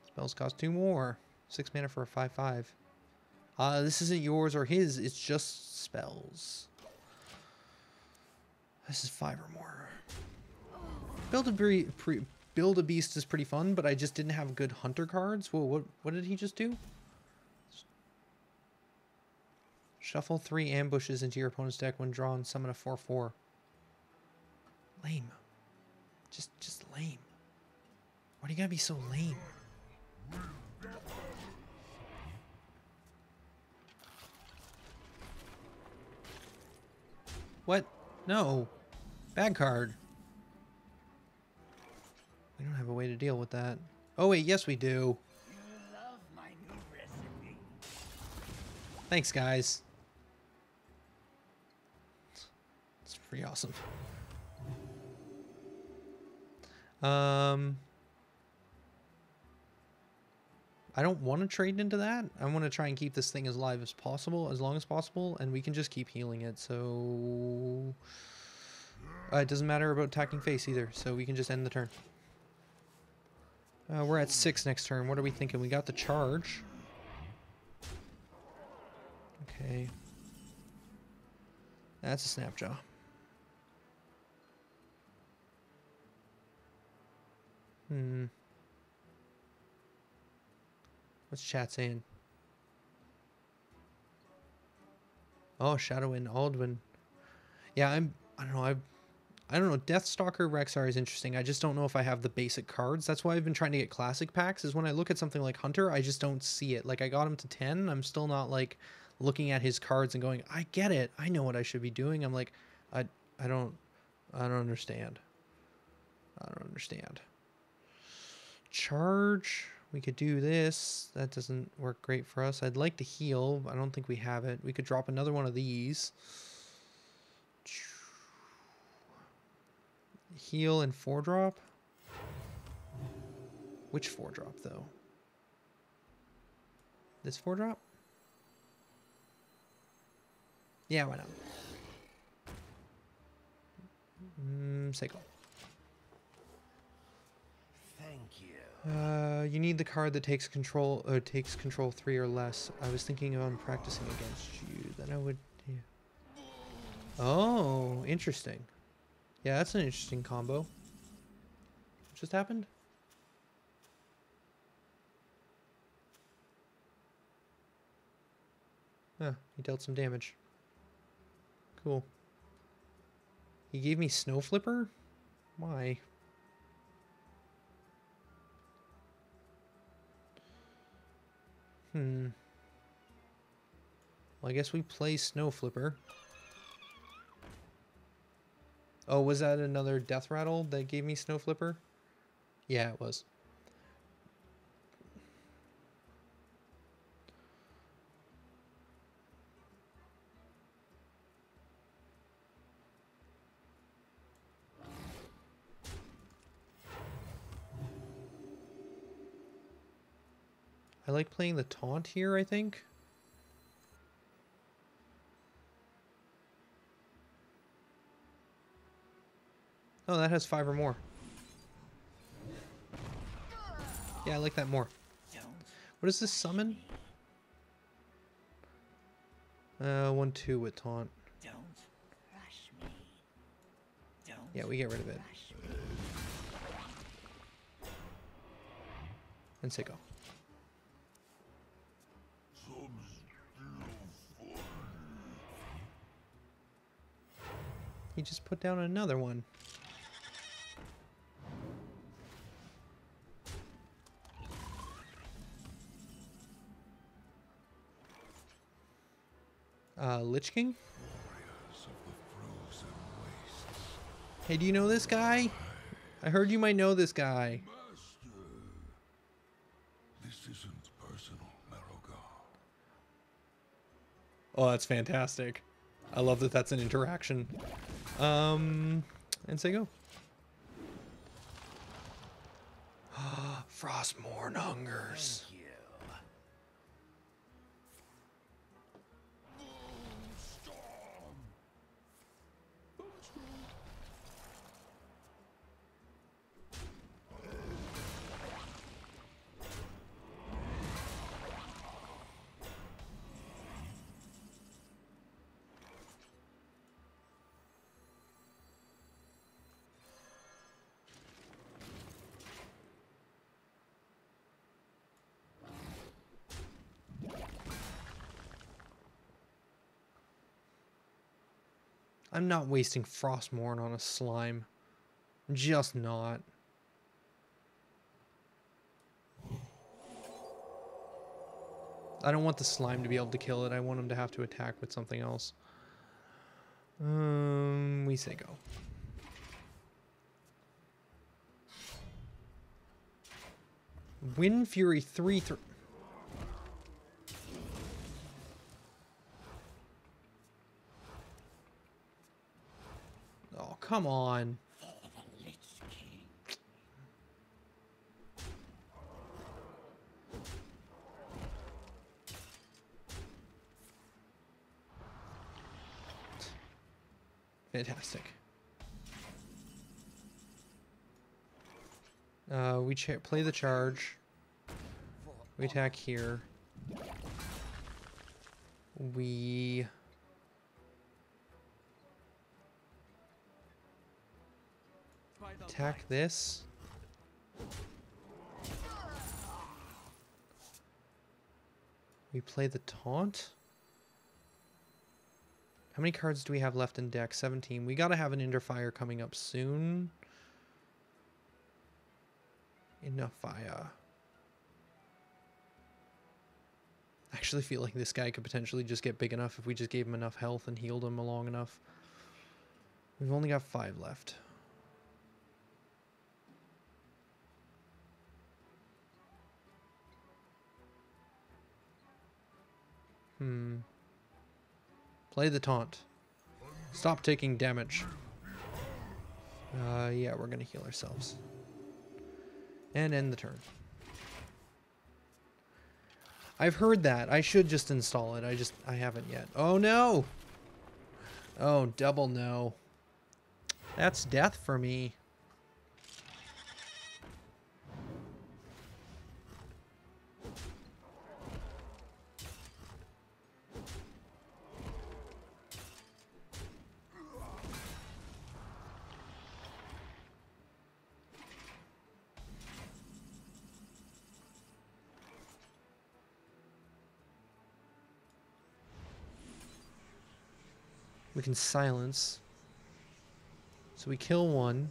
Spells cost 2 more. 6 mana for a 5/5. This isn't yours or his, it's just spells. This is 5 or more. Build a beast is pretty fun, but I just didn't have good hunter cards. Whoa, what did he just do? Shuffle 3 ambushes into your opponent's deck when drawn. Summon a 4/4. Lame. Just lame. Why do you gotta be so lame? What? No. Bad card. We don't have a way to deal with that. Oh wait, yes we do. Love my new recipe. Thanks, guys. It's pretty awesome. I don't want to trade into that. I want to try and keep this thing as live as possible, as long as possible, and we can just keep healing it, so... it doesn't matter about attacking face either, so we can just end the turn. We're at 6 next turn. What are we thinking? We got the charge. Okay. That's a Snapjaw. What's chat saying? Oh, Shadowin, Aldwin. Yeah, I don't know, I don't know, Deathstalker Rexar is interesting. I just don't know if I have the basic cards. That's why I've been trying to get classic packs, is when I look at something like Hunter, I just don't see it. Like, I got him to 10, I'm still not, like, looking at his cards and going, I get it, I know what I should be doing. I'm like, I don't understand. I don't understand. Charge, we could do this. That doesn't work great for us. I'd like to heal. I don't think we have it. We could drop another one of these. Heal and 4-drop? Which 4-drop, though? This 4-drop? Yeah, why not? Seiko. Thank you. You need the card that takes control 3 or less. I was thinking on practicing against you. Then I would... Yeah. Oh, interesting. Yeah, that's an interesting combo. What just happened? Huh, he dealt some damage. Cool. He gave me Snow Flipper? Why? Well, I guess we play Snow Flipper. Oh, was that another Death Rattle that gave me Snow Flipper? Yeah, it was. I like playing the taunt here, I think. Oh, that has 5 or more. Yeah, I like that more. What is this summon? 1/2 with taunt. Don't rush me. Don't Yeah, we get rid of it. rush me. And Seiko. He just put down another one. Lich King? Hey, do you know this guy? I heard you might know this guy. Master, this isn't personal, Maroga. Oh, that's fantastic. I love that that's an interaction. And say go. Frostmourne hungers. Thank you. I'm not wasting Frostmourne on a slime. I'm just not. I don't want the slime to be able to kill it. I want him to have to attack with something else. We say go. Wind Fury 3/3. Oh, come on. For the Lich King. Fantastic. We play the charge. We attack here. We... attack this. We play the taunt. How many cards do we have left in deck? 17. We gotta have an Interfire coming up soon. Interfire. I actually feel like this guy could potentially just get big enough if we just gave him enough health and healed him long enough. We've only got 5 left. Play the taunt. Stop taking damage. Yeah, we're gonna heal ourselves. And end the turn. I've heard that. I should just install it. I haven't yet. Oh no! Oh, double no. That's death for me. We can silence. So we kill one.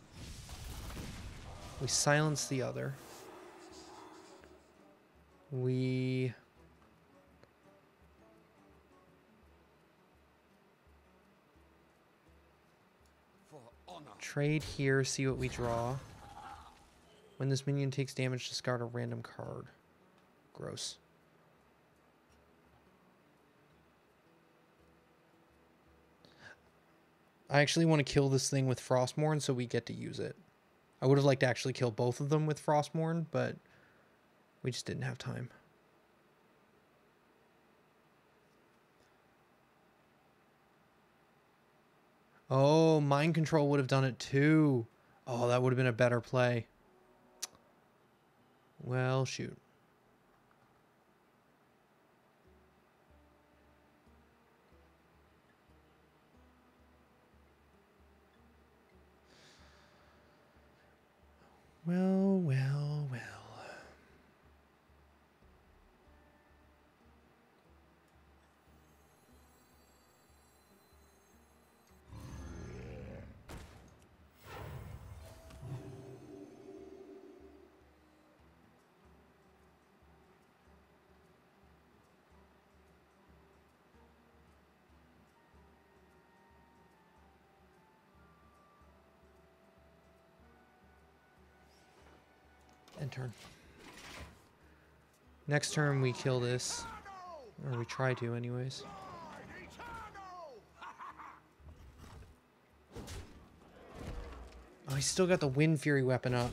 We silence the other. We... trade here, see what we draw. When this minion takes damage, discard a random card. Gross. I actually want to kill this thing with Frostmourne so we get to use it. I would have liked to actually kill both of them with Frostmourne, but we just didn't have time. Oh, Mind Control would have done it too. Oh, that would have been a better play. Well, shoot. Well, well, well. End turn. Next turn we kill this. Or we try to anyways. Oh, he's still got the Wind Fury weapon up.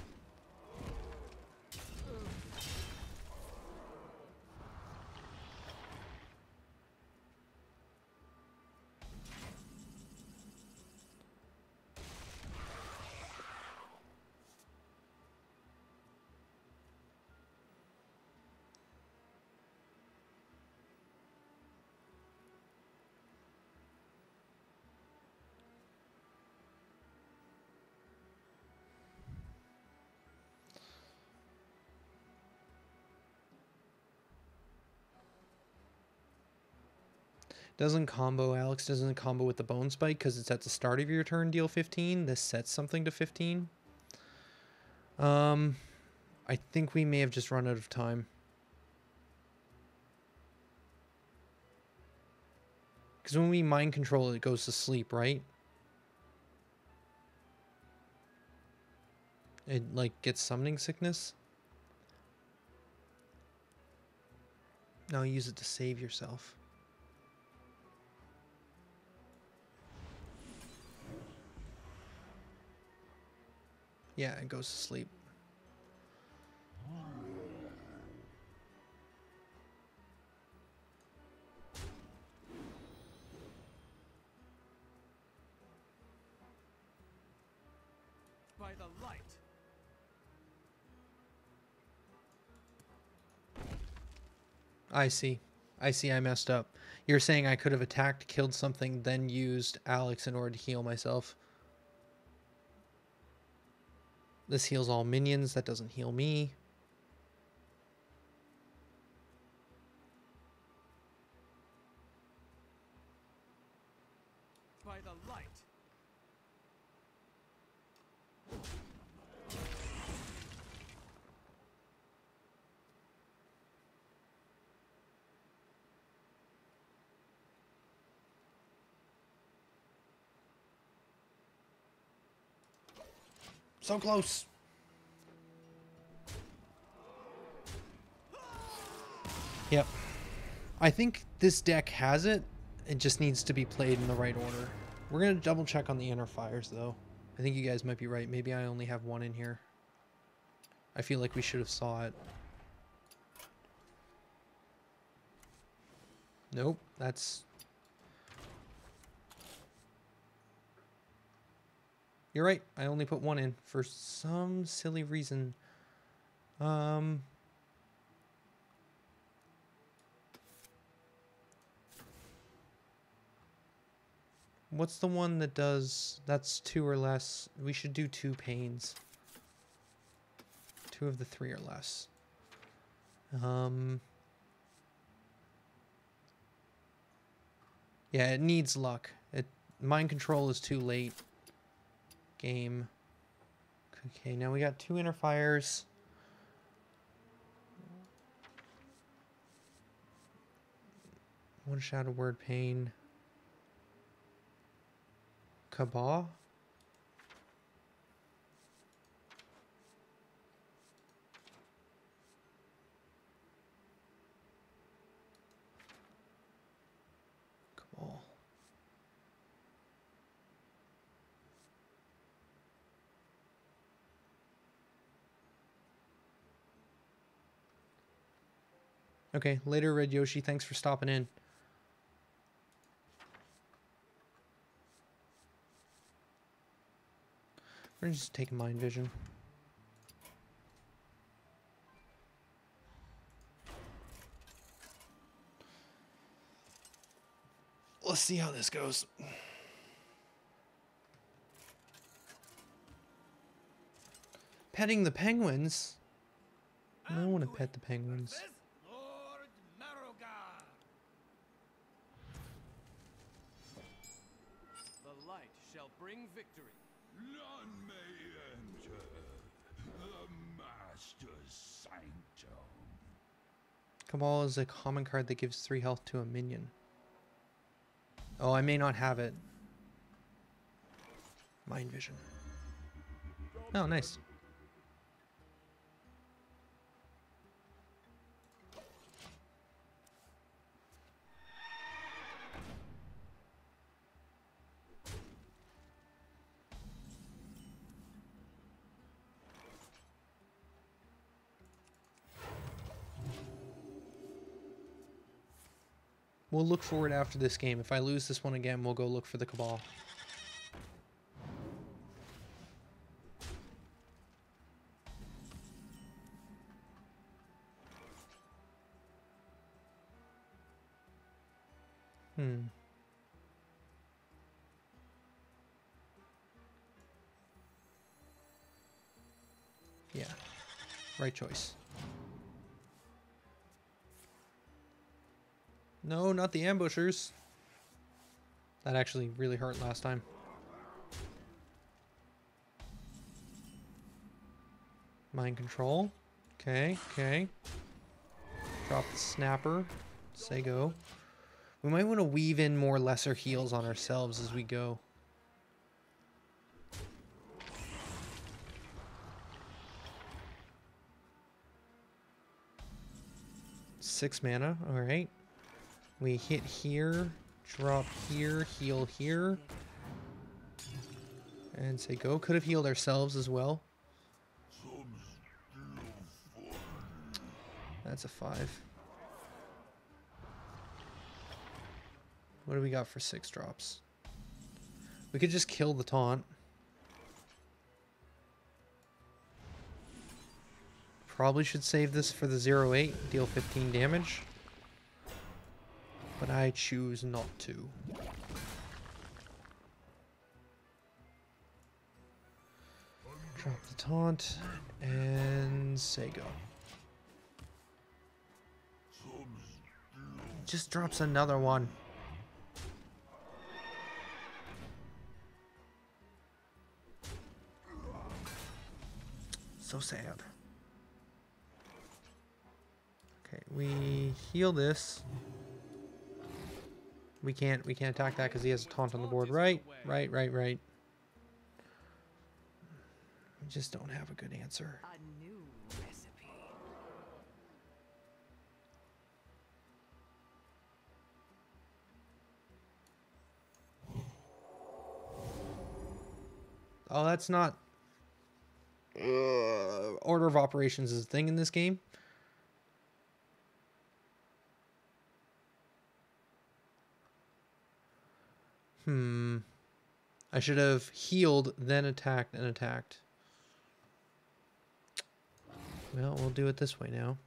Doesn't combo, Alex doesn't combo with the Bone Spike because it's at the start of your turn, deal 15. This sets something to 15. I think we may have just run out of time. Because when we mind control it, it goes to sleep, right? It, like, gets summoning sickness. Now use it to save yourself. Yeah, it goes to sleep. By the light. I see. I see I messed up. You're saying I could have attacked, killed something, then used Alex in order to heal myself. This heals all minions. That doesn't heal me. By the light. So close. Yep. I think this deck has it. It just needs to be played in the right order. We're going to double check on the inner fires, though. I think you guys might be right. Maybe I only have one in here. I feel like we should have saw it. Nope, that's... You're right. I only put one in for some silly reason. What's the one that does... That's 2 or less. We should do 2 pains. 2 of the 3 or less. Yeah, it needs luck. Mind control is too late. Game. Okay, now we got 2 inner fires. One shadow word pain. Cabal. Cabal. Okay, later, Red Yoshi. Thanks for stopping in. We're just taking mind vision. Let's see how this goes. Petting the penguins? I don't want to pet the penguins. Lord Marrogar. The light shall bring victory. None may enter the Master's sanctum. Cabal is a common card that gives 3 health to a minion. Oh, I may not have it. Mind vision. Oh, nice. We'll look for it after this game. If I lose this one again, we'll go look for the Cabal. Yeah. Right choice. No, not the ambushers. That actually really hurt last time. Mind control. Okay, okay. Drop the snapper. Say go. We might want to weave in more lesser heals on ourselves as we go. Six mana, alright. We hit here, drop here, heal here. And say go. Could have healed ourselves as well. That's a 5. What do we got for 6 drops? We could just kill the taunt. Probably should save this for the 0-8, deal 15 damage. But I choose not to. Drop the taunt and say go. Just drops another one. So sad. Okay, we heal this. We can't attack that because he has a taunt on the board. Right. We just don't have a good answer. A new recipe. Oh, that's not... order of operations is a thing in this game. I should have healed, then attacked, and attacked. Well, we'll do it this way now.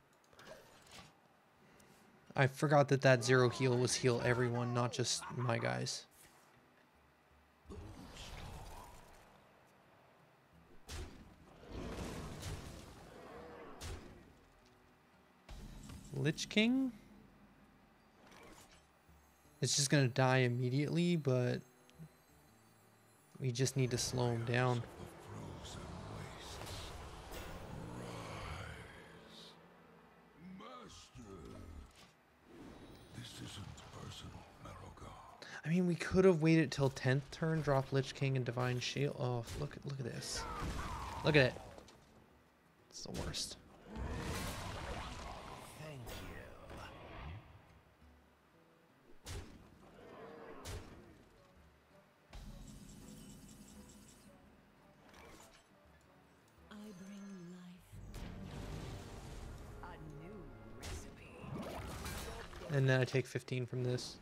I forgot that that 0 heal was heal everyone, not just my guys. Lich King? It's just gonna die immediately, but we just need to slow him down. I mean, we could have waited till 10th turn, drop Lich King and Divine Shield. Oh, look at this. Look at it. It's the worst. Thank you. I bring life. A new recipe. And then I take 15 from this.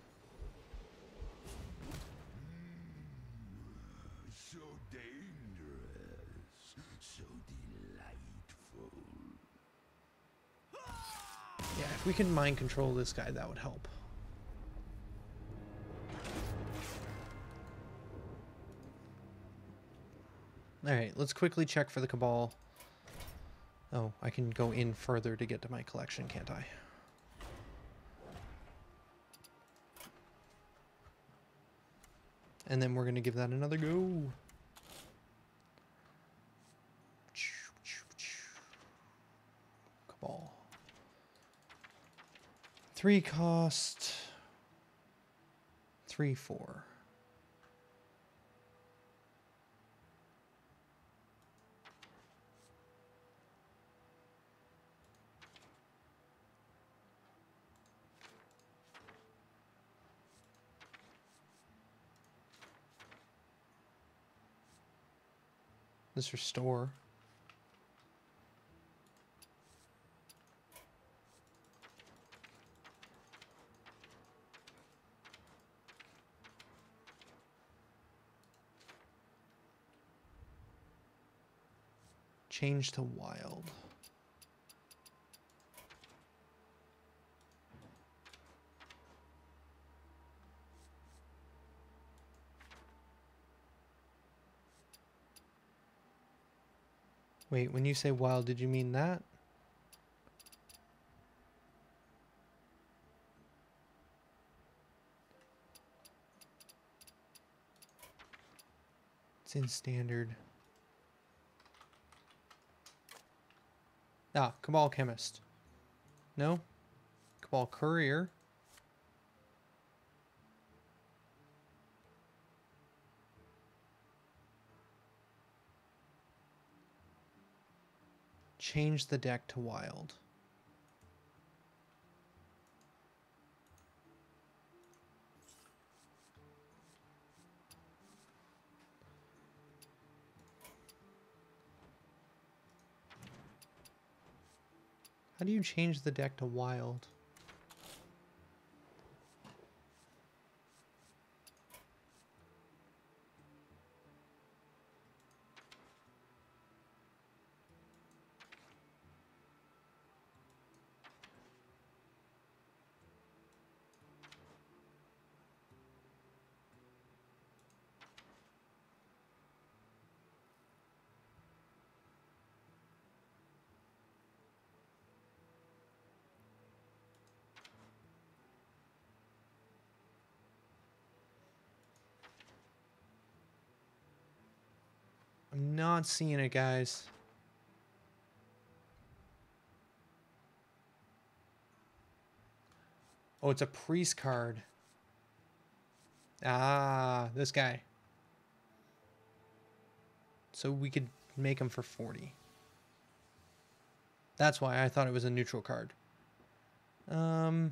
So dangerous, so delightful. Yeah, if we can mind control this guy, that would help. Alright, let's quickly check for the Cabal. Oh, I can go in further to get to my collection, can't I? And then we're going to give that another go. Cabal. 3 cost. 3/4. This restore. Change to wild. Wait, when you say wild, did you mean that? It's in standard. Ah, Cabal Chemist. No? Cabal Courier. Change the deck to wild. How do you change the deck to wild? Not seeing it, guys. Oh, it's a priest card. Ah, this guy. So we could make him for 40. That's why I thought it was a neutral card. I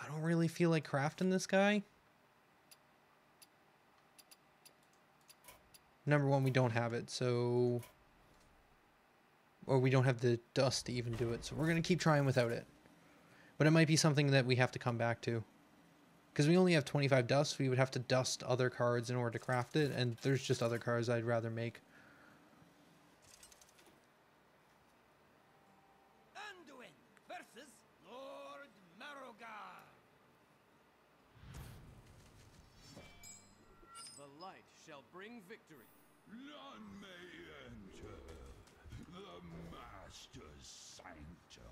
don't really feel like crafting this guy. Number one, we don't have it, so... Or we don't have the dust to even do it, so we're going to keep trying without it. But it might be something that we have to come back to. Because we only have 25 dust, we would have to dust other cards in order to craft it, and there's just other cards I'd rather make. Anduin versus Lord Marrogar. The light shall bring victory. None may enter the Master's sanctum.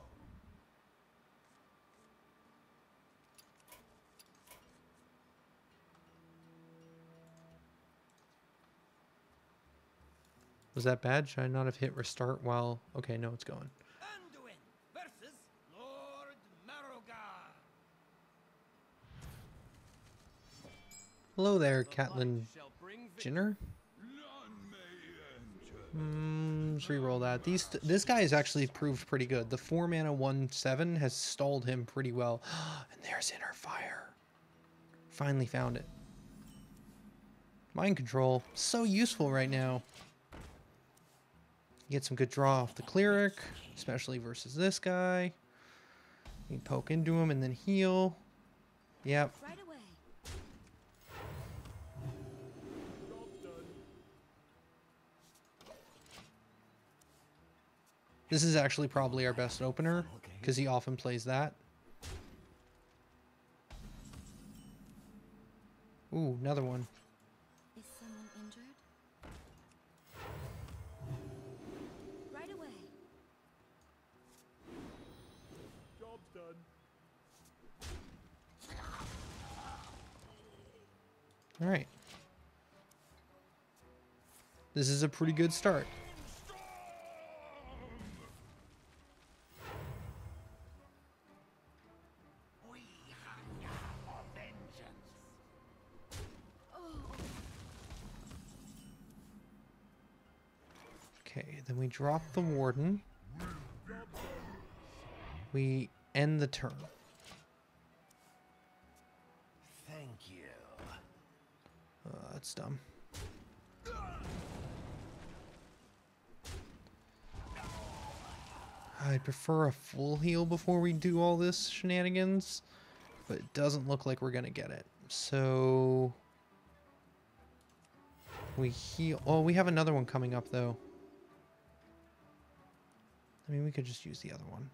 Was that bad? Should I not have hit restart while... Okay, no, it's going. Anduin versus Lord Marrogar. Hello there, The Catelyn light shall bring victory. Jinner. None may enter. Let's reroll that. This guy has actually proved pretty good. The 4 mana 1/7 has stalled him pretty well. And there's Inner Fire. Finally found it. Mind Control. So useful right now. You get some good draw off the Cleric, especially versus this guy. You can poke into him and then heal. Yep. Right away. This is actually probably our best opener, because he often plays that. Ooh, another one. Is someone injured? Right away. Job's done. Alright. This is a pretty good start. We hunger for vengeance. Okay, then we drop the Warden. We end the turn. Thank you. That's dumb. I'd prefer a full heal before we do all this shenanigans, but it doesn't look like we're gonna get it. So we heal. Oh, we have another one coming up though. I mean, we could just use the other one.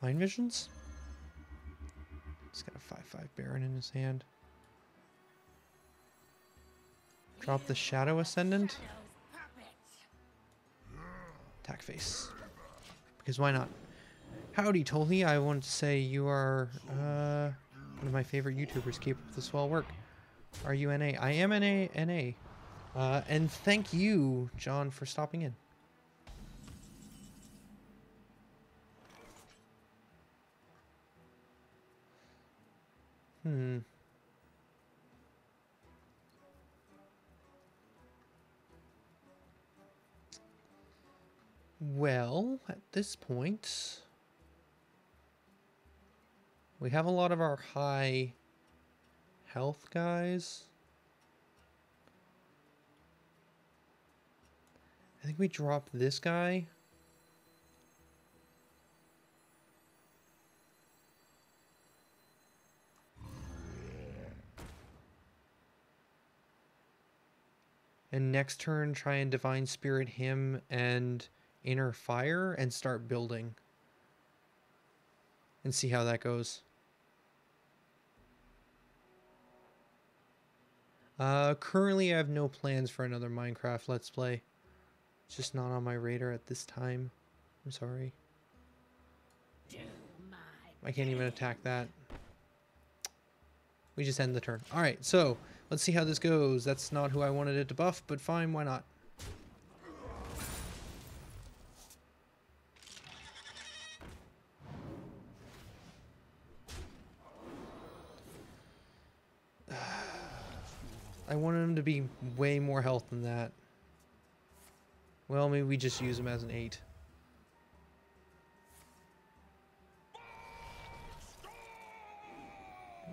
Mind Visions? He's got a 5/5 Baron in his hand. Drop the Shadow Ascendant. Attack face. Because why not? Howdy, Tolhi. I wanted to say you are one of my favorite YouTubers. Keep up the swell work. Are you NA? I am NA. And thank you, John, for stopping in. Well, at this point, we have a lot of our high health guys. I think we drop this guy. And next turn, try and Divine Spirit him and Inner Fire and start building. And see how that goes. Currently I have no plans for another Minecraft Let's Play. It's just not on my radar at this time. I'm sorry. I can't even attack that. We just end the turn. Alright, so let's see how this goes. That's not who I wanted it to buff, but fine, why not? I wanted him to be way more health than that. Well, maybe we just use him as an 8.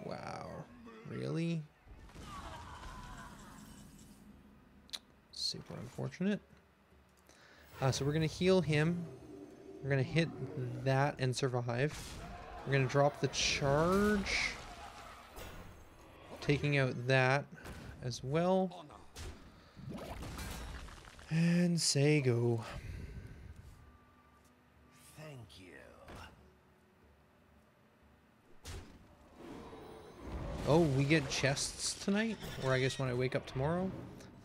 Wow. Really? Super unfortunate. So we're going to heal him. We're going to hit that and survive. We're going to drop the charge. Taking out that as well. And say go. Thank you. Oh, we get chests tonight? Or I guess when I wake up tomorrow?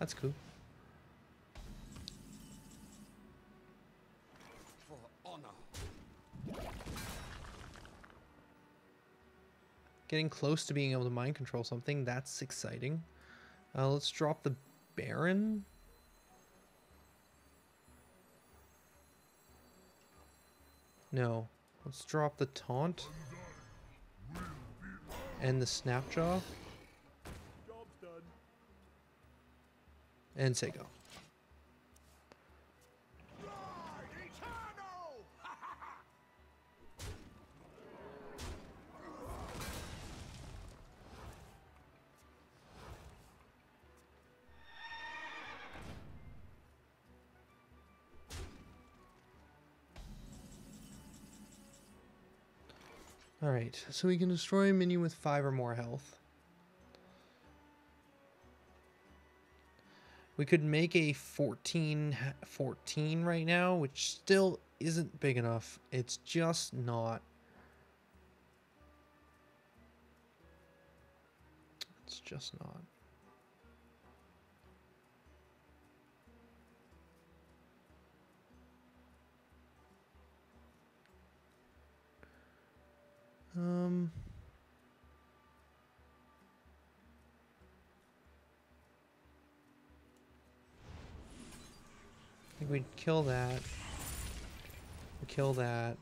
That's cool. For honor. Getting close to being able to mind control something. That's exciting. Let's drop the Baron. No. Let's drop the Taunt. And the Snapjaw. Job's done. And say go. Alright, so we can destroy a minion with 5 or more health. We could make a 14 right now, which still isn't big enough. It's just not. It's just not. I think we'd kill that. We kill that.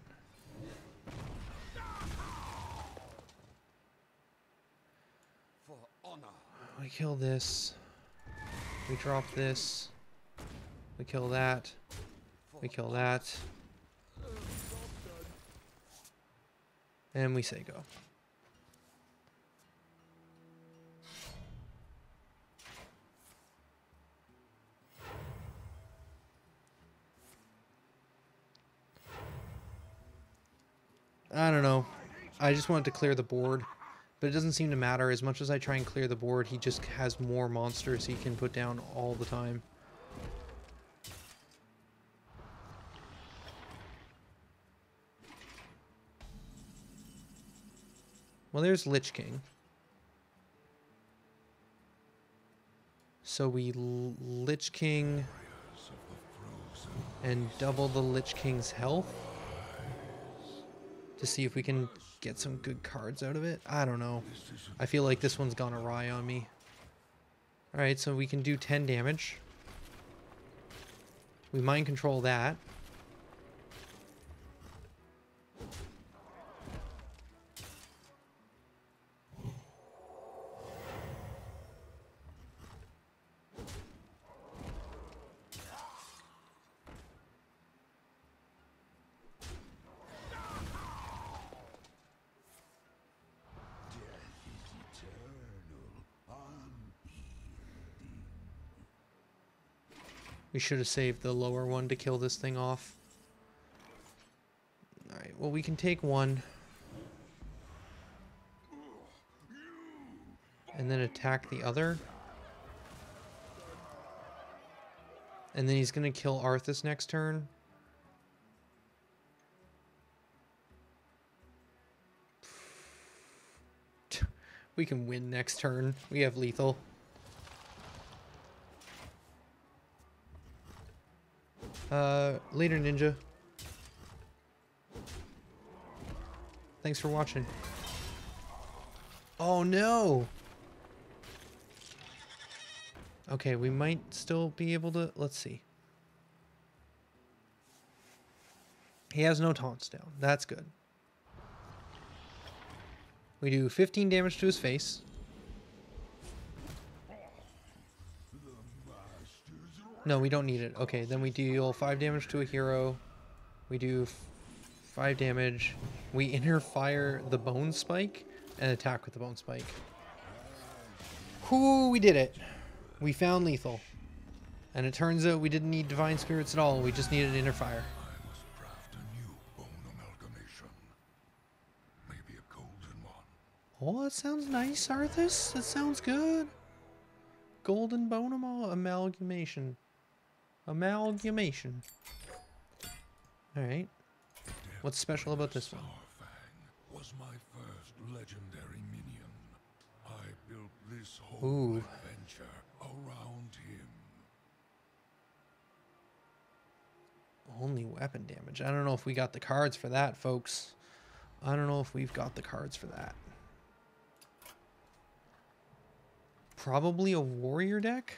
For honor. We kill this. We drop this. We kill that. We kill that. And we say go. I don't know. I just wanted to clear the board. But it doesn't seem to matter. As much as I try and clear the board, he just has more monsters he can put down all the time. Well, there's Lich King. So we Lich King and double the Lich King's health to see if we can get some good cards out of it. I don't know. I feel like this one's gone awry on me. Alright, so we can do 10 damage. We mind control that. We should have saved the lower one to kill this thing off. Alright, well we can take one. And then attack the other. And then he's going to kill Arthas next turn. We can win next turn. We have lethal. Later, Ninja. Thanks for watching. Oh no! Okay, we might still be able to... Let's see. He has no taunts down. That's good. We do 15 damage to his face. No, we don't need it. Okay, then we deal 5 damage to a hero. We do 5 damage. We inner fire the bone spike and attack with the bone spike. Whoo, we did it. We found lethal. And it turns out we didn't need divine spirits at all. We just needed inner fire. I must craft a new bone amalgamation. Maybe a golden one. Oh, that sounds nice, Arthas. That sounds good. Golden bone amalgamation. Amalgamation. Alright. What's special about this one? Starfang was my first legendary minion. I built this whole Ooh. adventure around him. Only weapon damage. I don't know if we got the cards for that, folks. I don't know if we've got the cards for that. Probably a warrior deck.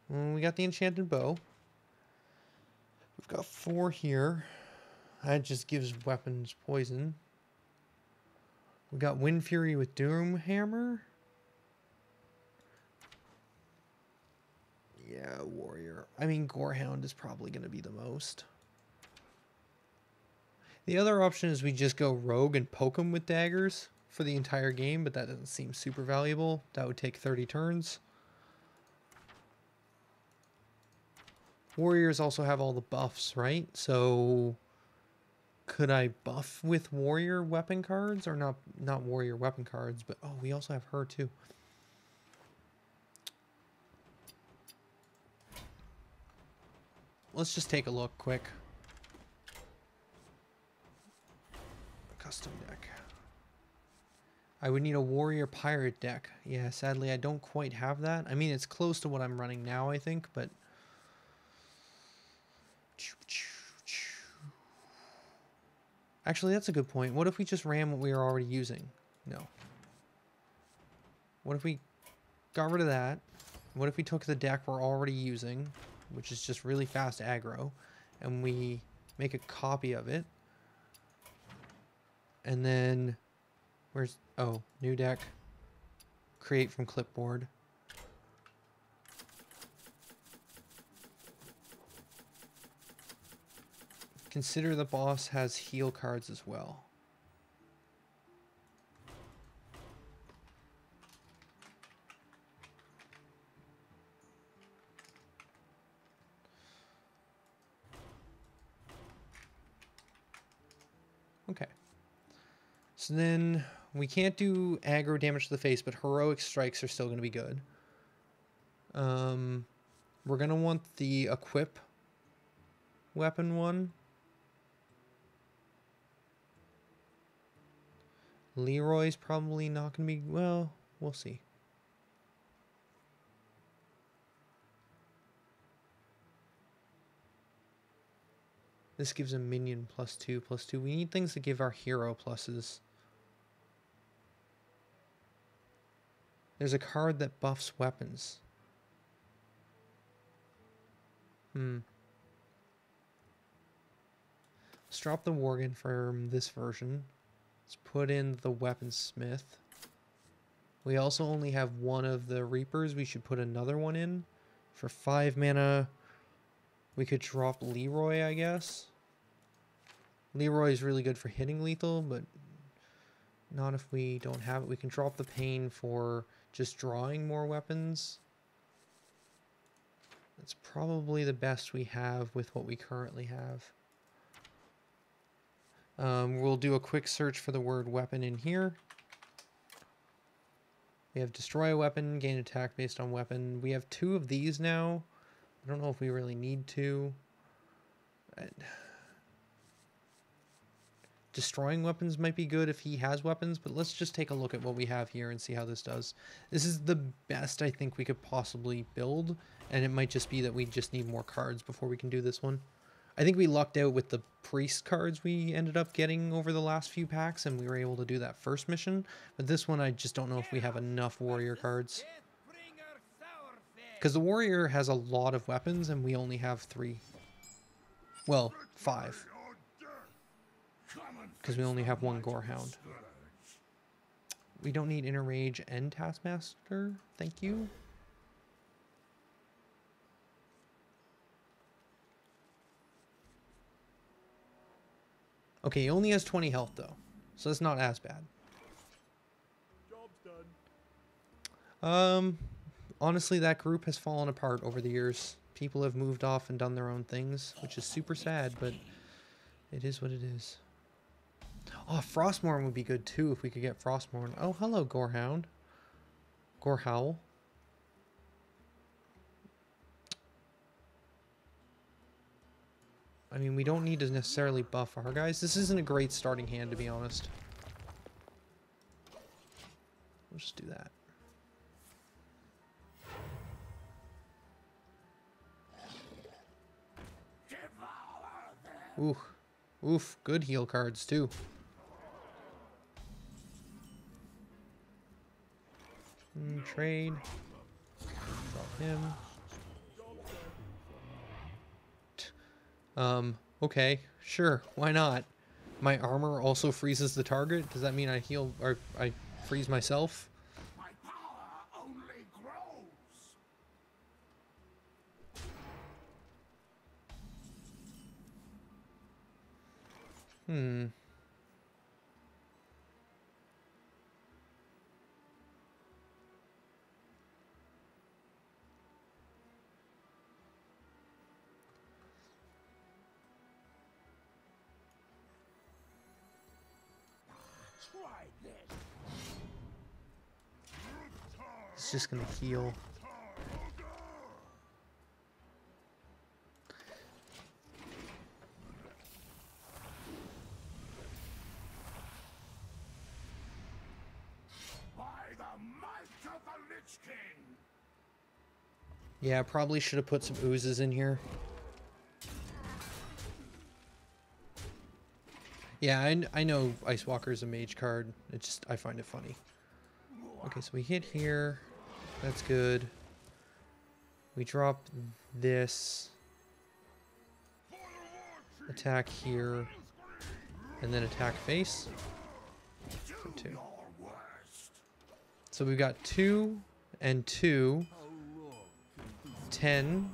We got the enchanted bow. We've got 4 here. That just gives weapons poison. We got Wind Fury with Doom Hammer. Yeah, warrior. I mean, Gorehound is probably going to be the most. The other option is we just go rogue and poke him with daggers for the entire game, but that doesn't seem super valuable. That would take 30 turns. Warriors also have all the buffs, right? So could I buff with warrior weapon cards? Or not warrior weapon cards, but oh, we also have her too. Let's just take a look quick. Custom deck. I would need a warrior pirate deck. Yeah, sadly I don't quite have that. I mean, it's close to what I'm running now, I think, but actually, that's a good point. What if we just ran what we were already using? No. What if we got rid of that? What if we took the deck we're already using, which is just really fast aggro, and we make a copy of it? And then, where's, oh, new deck. Create from clipboard. Consider the boss has heal cards as well. Okay. So then we can't do aggro damage to the face, but heroic strikes are still going to be good. We're going to want the equip weapon one. Leroy's probably not going to be... Well, we'll see. This gives a minion +2/+2. We need things that give our hero pluses. There's a card that buffs weapons. Let's drop the Worgen from this version. Let's put in the Weaponsmith. We also only have one of the Reapers. We should put another one in. For 5 mana, we could drop Leroy, I guess. Leroy is really good for hitting lethal, but not if we don't have it. We can drop the Pain for just drawing more weapons. That's probably the best we have with what we currently have. We'll do a quick search for the word weapon in here. We have destroy a weapon, gain attack based on weapon. We have 2 of these now. I don't know if we really need to. destroying weapons might be good if he has weapons, but let's just take a look at what we have here and see how this does. This is the best I think we could possibly build, and it might just be that we just need more cards before we can do this one. I think we lucked out with the priest cards we ended up getting over the last few packs, and we were able to do that first mission, but this one I just don't know if we have enough warrior cards. Because the warrior has a lot of weapons, and we only have 3. Well, 5. Because we only have 1 Gorehound. We don't need Inner Rage and Taskmaster. Thank you. Okay, he only has 20 health, though. So that's not as bad. Job's done. Honestly, that group has fallen apart over the years. People have moved off and done their own things, which is super sad, but it is what it is. Oh, Frostmourne would be good too if we could get Frostmourne. Oh, hello, Gorehound. Gorehowl. I mean, we don't need to necessarily buff our guys. This isn't a great starting hand, to be honest. We'll just do that. Oof. Oof. Good heal cards, too. Trade. Drop him. Okay. Sure. Why not? My armor also freezes the target. Does that mean I heal or I freeze myself? My power only grows. Try this. It's just gonna heal. By the might of the Lich King. Yeah, probably should have put some oozes in here. Yeah, I know Ice Walker is a mage card. It's just, I find it funny. Okay, so we hit here. That's good. We drop this. Attack here. And then attack face. For 2. So we've got 2 and 2. 10.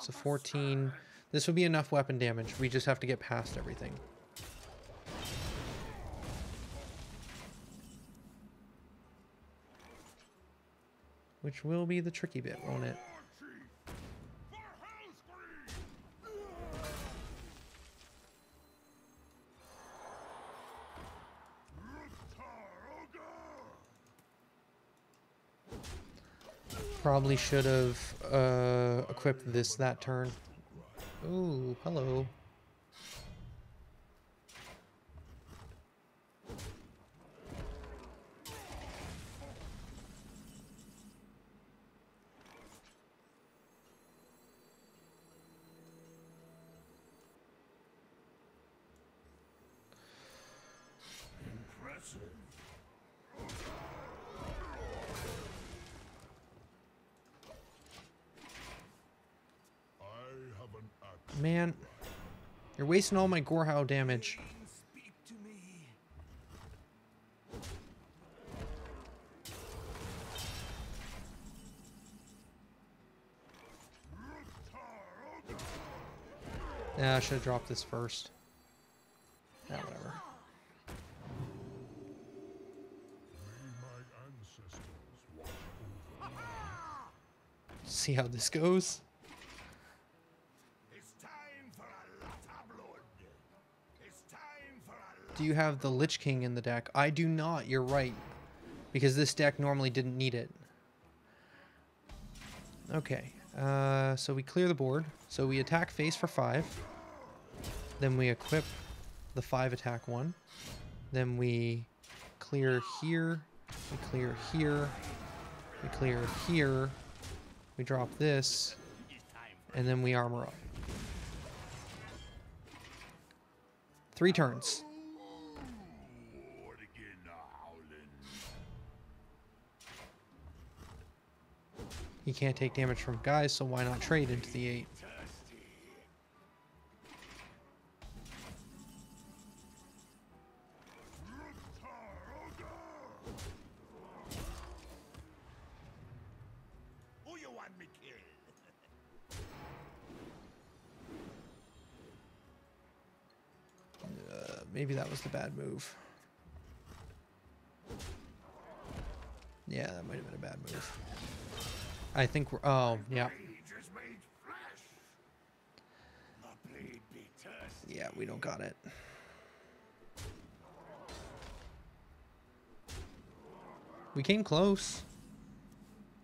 So 14. This would be enough weapon damage. We just have to get past everything. Which will be the tricky bit, won't it? Probably should have equipped this that turn. Ooh, hello. Impressive. Man, you're wasting all my Gorehound damage. Speak to me. Yeah, I should have dropped this first. Yeah, whatever. See how this goes. It's time for a lot of blood. It's time for a lot. Do you have the Lich King in the deck? I do not, you're right. Because this deck normally didn't need it. Okay, so we clear the board. So we attack face for 5. Then we equip the 5 attack one. Then we clear here. We clear here. We clear here. We drop this. And then we armor up. 3 turns. He can't take damage from guys, so why not trade into the 8? Who you want me kill? Maybe that was the bad move. Yeah, that might have been a bad move. I think we're... Oh, yeah. Yeah, we don't got it. We came close.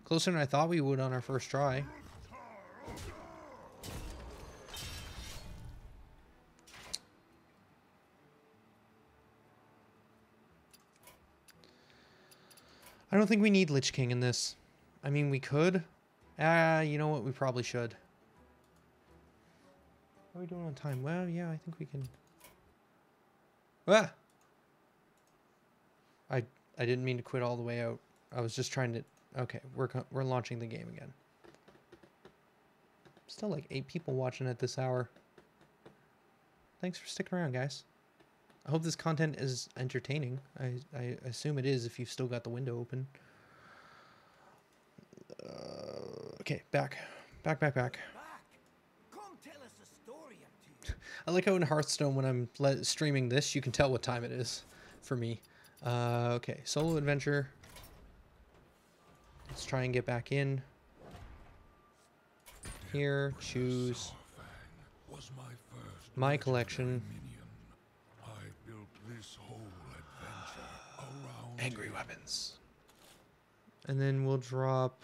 Closer than I thought we would on our first try. I don't think we need Lich King in this. I mean, we could. You know what? We probably should. How are we doing on time? Well, yeah, I think we can. Ah! I didn't mean to quit all the way out. I was just trying to... Okay, we're launching the game again. Still like 8 people watching at this hour. Thanks for sticking around, guys. I hope this content is entertaining. I assume it is if you've still got the window open. Okay, back. Back. Come tell us a story or two. I like how in Hearthstone, when I'm streaming this, you can tell what time it is for me. Okay, solo adventure. Let's try and get back in. Here, choose Was my first my collection. minion. I built this whole adventure around Angry weapons. And then we'll drop...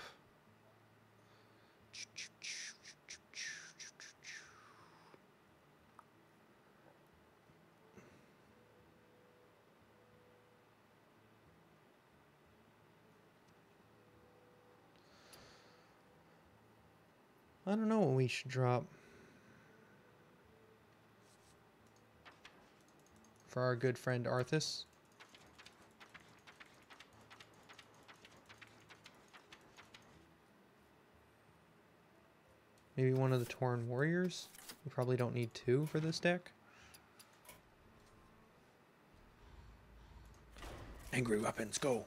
I don't know what we should drop. For our good friend Arthas. Maybe one of the Tauren Warriors. We probably don't need 2 for this deck. Angry weapons, go!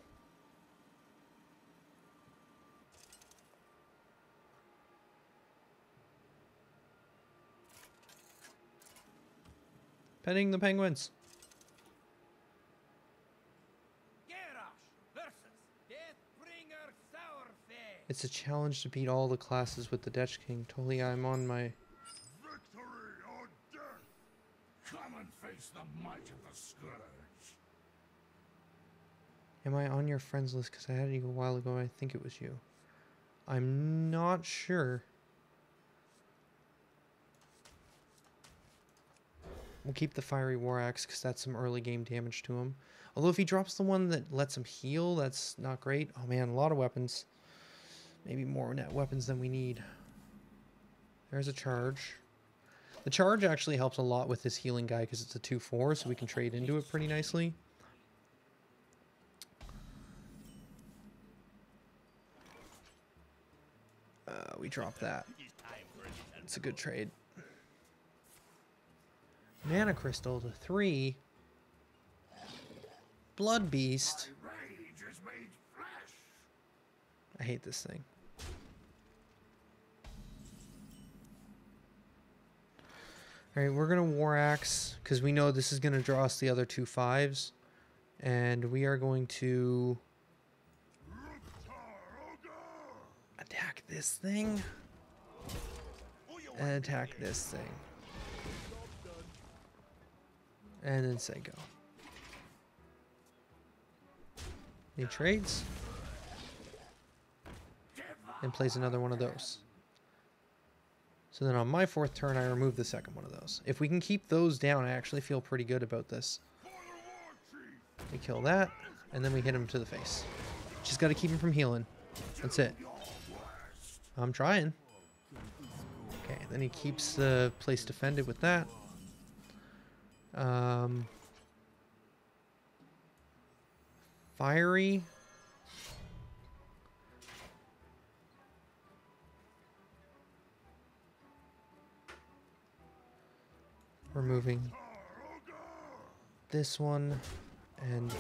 Petting the penguins. Garrosh versus Deathbringer Sourface. It's a challenge to beat all the classes with the Dutch King. Totally, I'm on my... victory or death. Come and face the might of the scourge. Am I on your friends list? Because I had you a while ago. I think it was you. I'm not sure. We'll keep the Fiery War Axe because that's some early game damage to him. Although if he drops the one that lets him heal, that's not great. Oh man, a lot of weapons. Maybe more net weapons than we need. There's a charge. The charge actually helps a lot with this healing guy because it's a 2/4, so we can trade into it pretty nicely. We drop that. It's a good trade. Mana Crystal to 3. Blood Beast. Rage is made flesh. I hate this thing. Alright, we're going to War Axe because we know this is going to draw us the other 2 5s. And we are going to attack this thing and attack this thing. And then say go. He trades. And plays another one of those. So then on my 4th turn, I remove the 2nd one of those. If we can keep those down, I actually feel pretty good about this. We kill that, and then we hit him to the face. Just got to keep him from healing. That's it. I'm trying. Okay, then he keeps the place defended with that. Fiery. Removing this one and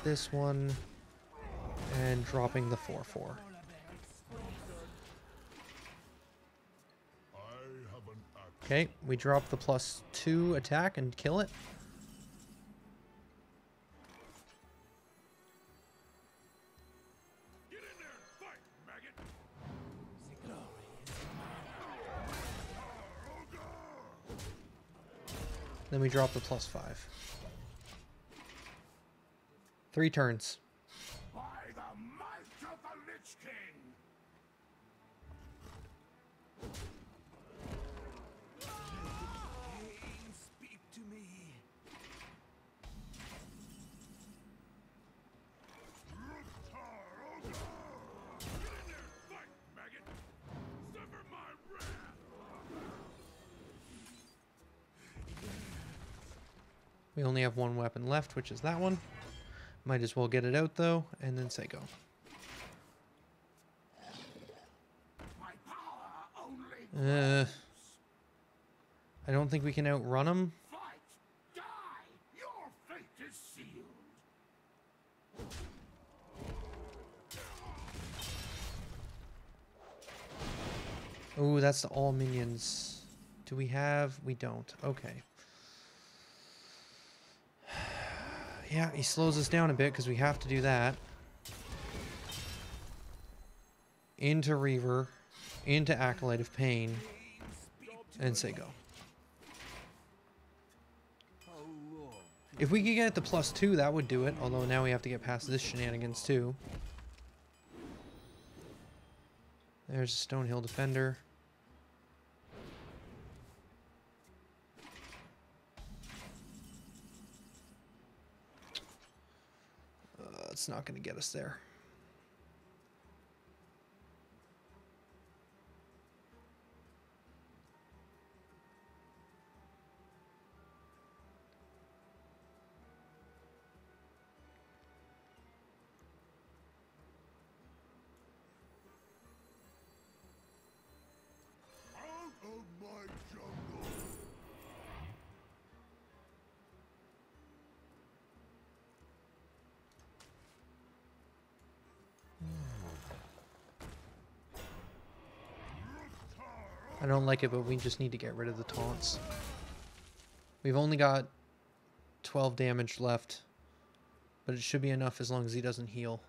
this one and dropping the 4/4. Okay, we drop the +2 attack and kill it. Get in there and fight, maggot! Then we drop the +5. 3 turns. By the might of the Lich King! Speak to me. Get in there and fight, maggot! Suffer my wrath! We only have 1 weapon left, which is that one. Might as well get it out though, and then say go. My power only I don't think we can outrun him. fight! Die! Your fate is sealed! Oh, that's the all minions. Do we have? We don't. Okay. Yeah, he slows us down a bit because we have to do that. Into Reaver, into Acolyte of Pain, and say go. If we could get the +2, that would do it. Although now we have to get past this shenanigans too. There's a Stonehill Defender. It's not going to get us there. Out of my jungle! I don't like it, but we just need to get rid of the taunts. We've only got 12 damage left, but it should be enough as long as he doesn't heal.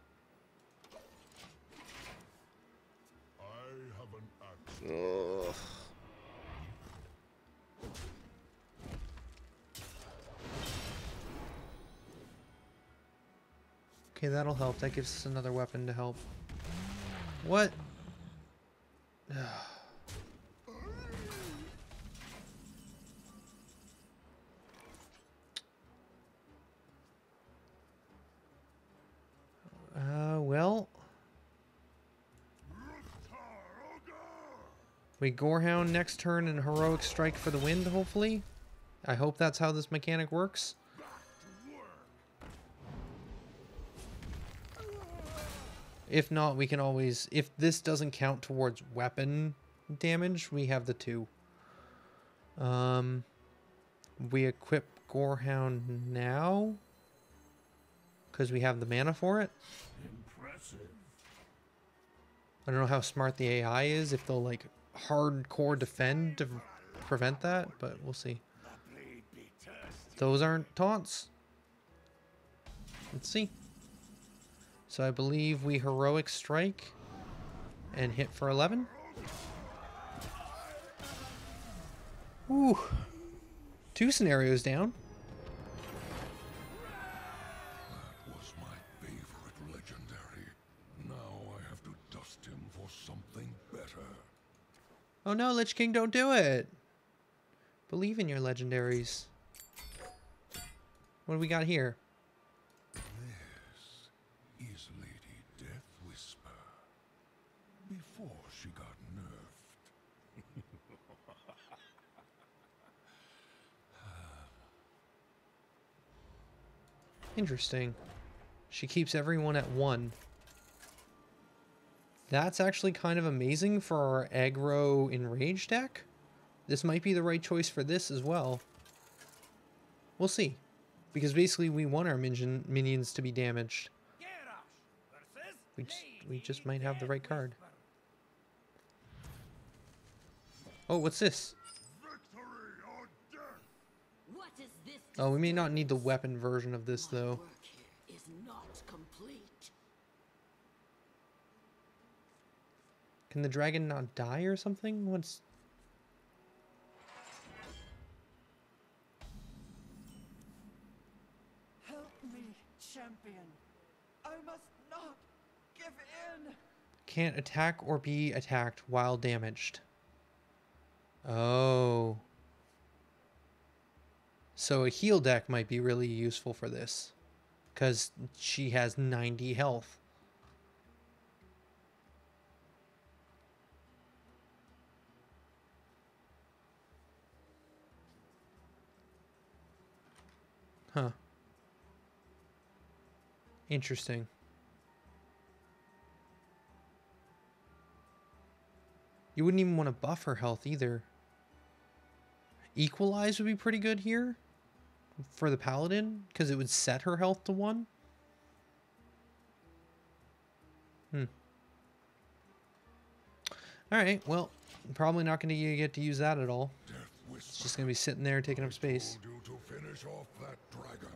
I have an axe. Ugh. Okay, that'll help. That gives us another weapon to help. What? Well. We Gorehound next turn and Heroic Strike for the wind, hopefully. I hope that's how this mechanic works. If not, we can always... If this doesn't count towards weapon damage, we have the 2. We equip Gorehound now. Because we have the mana for it. Impressive. I don't know how smart the AI is, if they'll like hardcore defend to prevent that, but we'll see. Those aren't taunts. Let's see. So I believe we Heroic Strike and hit for 11. Ooh. 2 scenarios down. That was my favorite legendary. Now I have to dust him for something better. Oh no, Lich King, don't do it. Believe in your legendaries. What do we got here? This is Lady Death Whisper. Before she got nerfed. Interesting. She keeps everyone at 1. That's actually kind of amazing for our aggro enrage deck. This might be the right choice for this as well. We'll see. Because basically we want our minions to be damaged. We just might have the right card. Oh, what's this? Victory or death! What is this? Oh, we may not need the weapon version of this My though. work here is not complete. Can the dragon not die or something? What's... Help me, champion. I must not give in. Can't attack or be attacked while damaged. Oh. So a heal deck might be really useful for this. Because she has 90 health. Huh. Interesting. You wouldn't even want to buff her health either. Equalize would be pretty good here for the paladin because it would set her health to 1. Alright, well, probably not going to get to use that at all. Death It's Whisper. just going to be sitting there taking up space. Told you to finish off that dragon.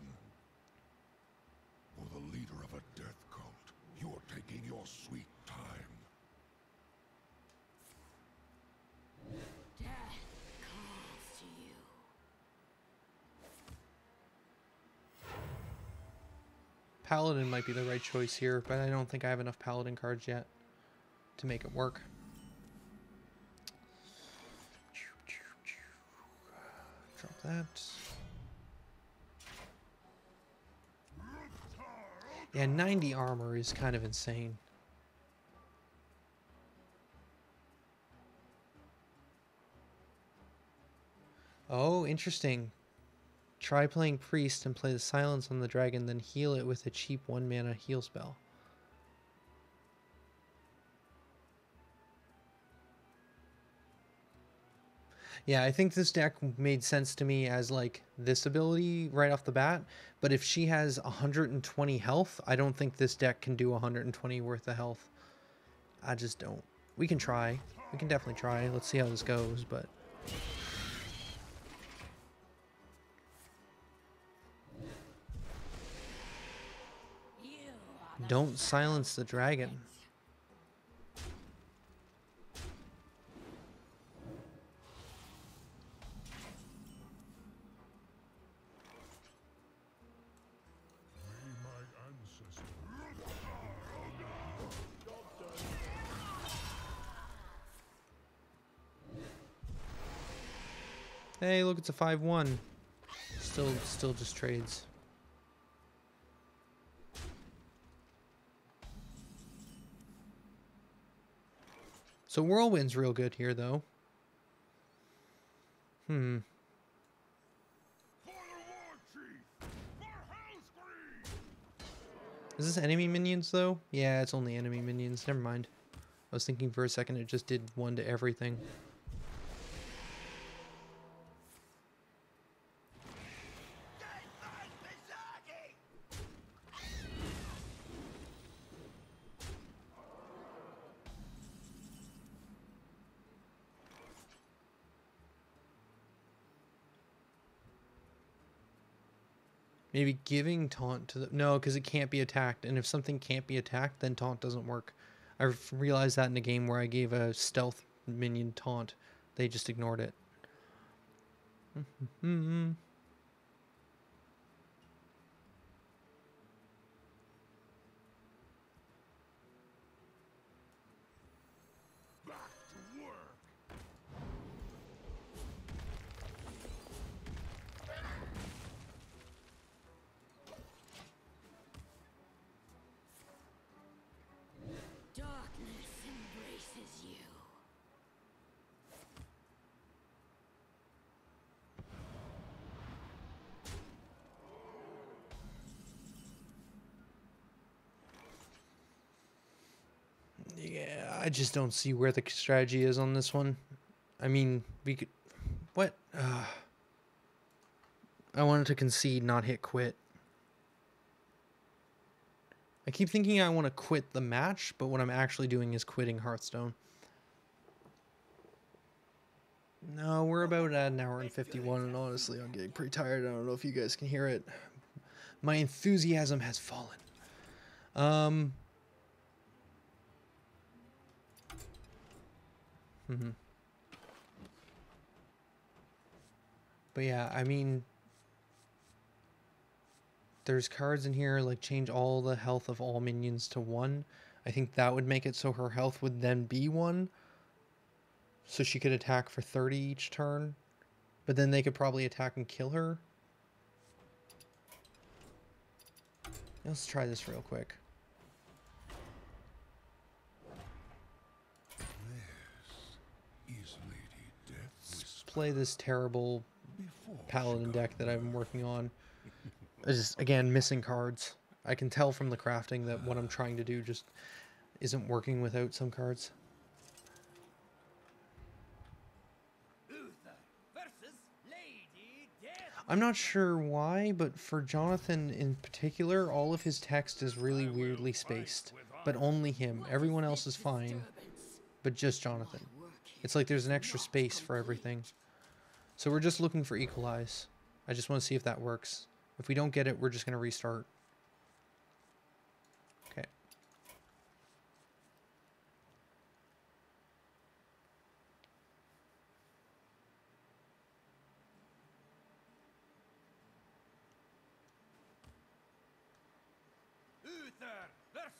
For the leader of a death cult, you're taking your sweet time. Death calls to you. Paladin might be the right choice here, but I don't think I have enough paladin cards yet to make it work. Drop that. Yeah, 90 armor is kind of insane. Oh, interesting. Try playing Priest and play the Silence on the Dragon, then heal it with a cheap 1 mana heal spell. Yeah, I think this deck made sense to me as like this ability right off the bat, but if she has 120 health, I don't think this deck can do 120 worth of health. I just don't. We can try. We can definitely try. Let's see how this goes, but... You are the Don't silence the dragon. May my ancestors. Hey, look, it's a 5-1. Still just trades. So Whirlwind's real good here, though. For the war chief! For Hellscream! Is this enemy minions, though? Yeah, it's only enemy minions. Never mind. I was thinking for a second it just did 1 to everything. Maybe giving taunt to the... No, because it can't be attacked. And if something can't be attacked, then taunt doesn't work. I've realized that in a game where I gave a stealth minion taunt. They just ignored it. Back to work! I just don't see where the strategy is on this one. I mean, we could... What? I wanted to concede, not hit quit. I keep thinking I want to quit the match, but what I'm actually doing is quitting Hearthstone. No, we're about at an hour and 51, and honestly, I'm getting pretty tired. I don't know if you guys can hear it. My enthusiasm has fallen. But yeah, I mean, there's cards in here like change all the health of all minions to 1. I think that would make it so her health would then be 1. So she could attack for 30 each turn. But then they could probably attack and kill her. Let's try this real quick. This is Lady Death Let's play this terrible before paladin deck that I've been working on. It's just, again, missing cards. I can tell from the crafting that what I'm trying to do just isn't working without some cards. Uther versus Lady Death. I'm not sure why, but for Jonathan in particular, all of his text is really weirdly spaced. But only him. Everyone else is fine, but just Jonathan. It's like there's an extra space for everything. So we're just looking for equalize. I just want to see if that works. If we don't get it, we're just going to restart. Okay. Uther versus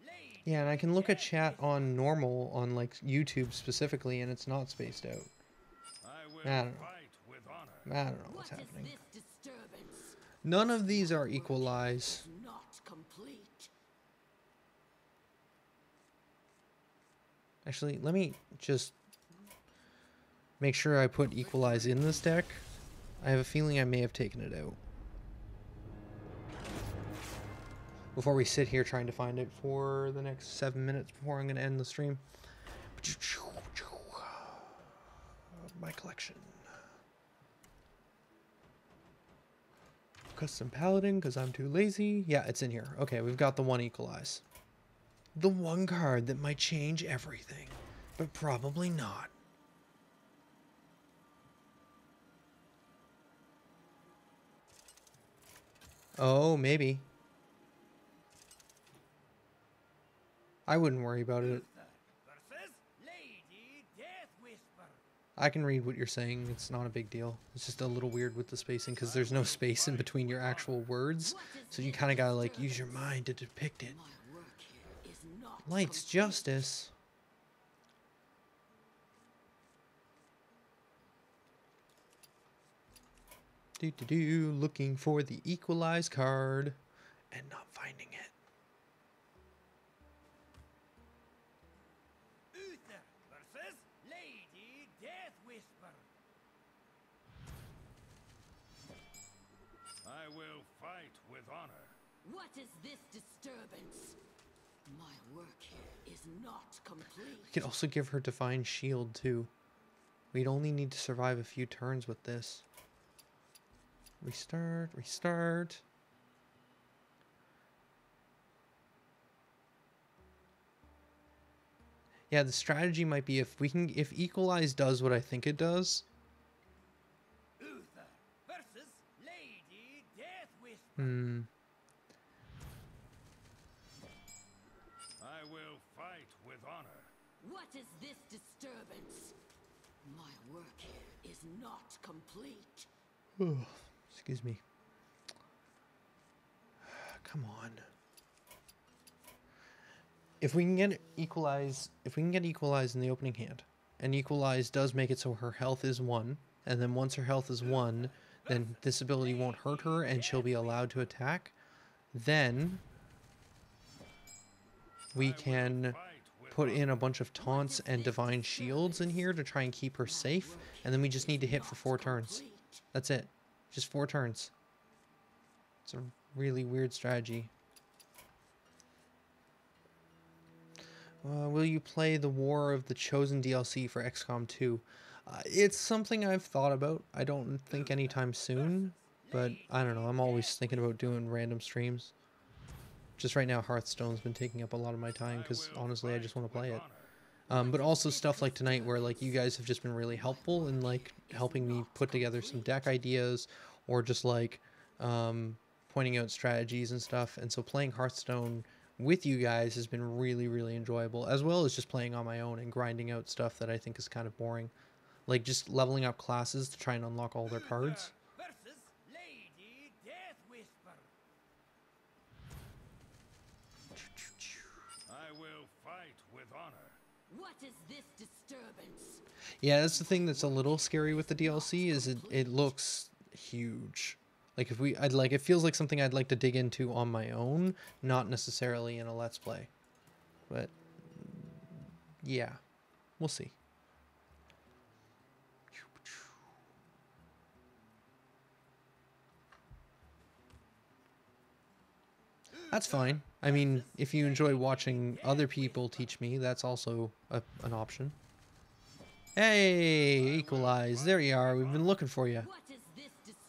Lady. Yeah, and I can look at chat on normal, on like YouTube specifically, and it's not spaced out. I will I don't know. fight with honor. I don't know what's happening. This disturbance None of these are equalize. is not complete. Actually, let me just make sure I put equalize in this deck. I have a feeling I may have taken it out. Before we sit here trying to find it for the next 7 minutes before I'm going to end the stream. My collection. Custom Paladin, because I'm too lazy. Yeah, it's in here. Okay, we've got the 1 equalize. The 1 card that might change everything, but probably not. Oh, maybe. I wouldn't worry about it. Versus Lady Death Whisper. I can read what you're saying. It's not a big deal. It's just a little weird with the spacing because there's no space in between your actual words. So you kind of gotta like use your mind to depict it. My work here is not Light's justice. Looking for the equalize card and not finding it. Uther versus Lady Death Whisper. I will fight with honor. What is this disturbance? My work here is not complete. We could also give her divine shield too. We'd only need to survive a few turns with this. Restart, restart. Yeah, the strategy might be if equalize does what I think it does. Uther versus Lady Death Whisper. I will fight with honor. What is this disturbance? My work here is not complete. Excuse me. Come on. If we can get equalize in the opening hand, and equalize does make it so her health is 1, and then once her health is 1, then this ability won't hurt her and she'll be allowed to attack, then we can put in a bunch of taunts and divine shields in here to try and keep her safe, and then we just need to hit for 4 turns. That's it. Just 4 turns. It's a really weird strategy. Will you play the War of the Chosen DLC for XCOM 2? It's something I've thought about. I don't think anytime soon, but I don't know. I'm always thinking about doing random streams. Just right now, Hearthstone's been taking up a lot of my time because honestly, I just want to play it. But also stuff like tonight where like you guys have just been really helpful in like helping me put together some deck ideas or just like pointing out strategies and stuff. And so playing Hearthstone with you guys has been really, really enjoyable, as well as just playing on my own and grinding out stuff that I think is kind of boring. Like just leveling up classes to try and unlock all their cards. Versus Lady Death Whisper. I will fight with honor. What is this disturbance? Yeah, that's the thing that's a little scary with the DLC is it looks huge. Like it feels like something I'd like to dig into on my own, not necessarily in a Let's Play. But yeah, we'll see. That's fine. I mean, if you enjoy watching other people teach me, that's also an option. Hey, equalize. There you are. We've been looking for you. What is this disturbance?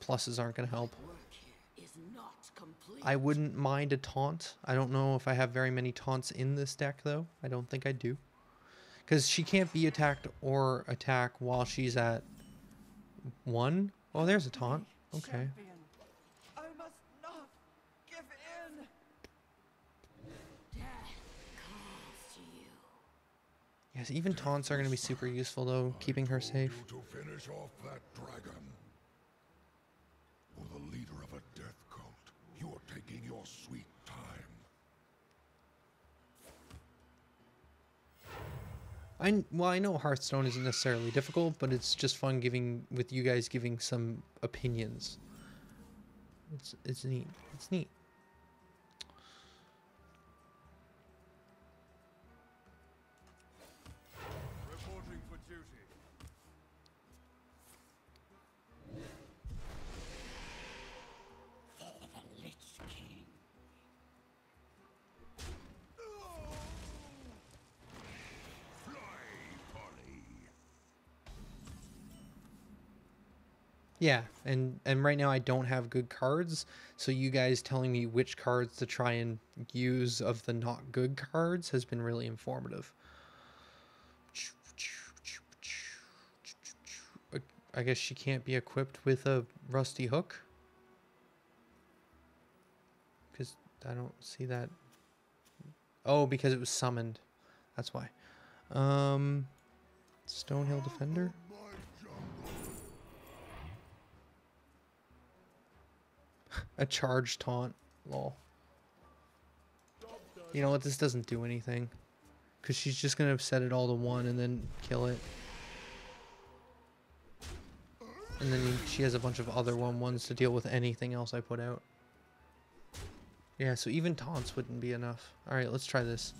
Pluses aren't going to help. Work here is not complete. I wouldn't mind a taunt. I don't know if I have very many taunts in this deck, though. I don't think I do. Because she can't be attacked or attack while she's at 1. Oh, there's a taunt. Okay. Champion, I must not give in. Death calls to you. Yes, even taunts are going to be super useful, though, keeping her safe. You to finish off that dragon. For the leader of a death cult, you're taking your sweet time. I know Hearthstone isn't necessarily difficult, but it's just fun with you guys giving some opinions. It's neat. It's neat. Reporting for duty. The Lich King. Fly, Polly. Yeah, and right now I don't have good cards, so you guys telling me which cards to try and use of the not good cards has been really informative. I guess she can't be equipped with a rusty hook. Because I don't see that. Oh, because it was summoned. That's why. Stonehill Defender. A charge taunt. Lol. You know what? This doesn't do anything. Because she's just going to set it all to 1 and then kill it. And then she has a bunch of other 1/1s to deal with anything else I put out. Yeah, so even taunts wouldn't be enough. Alright, let's try this.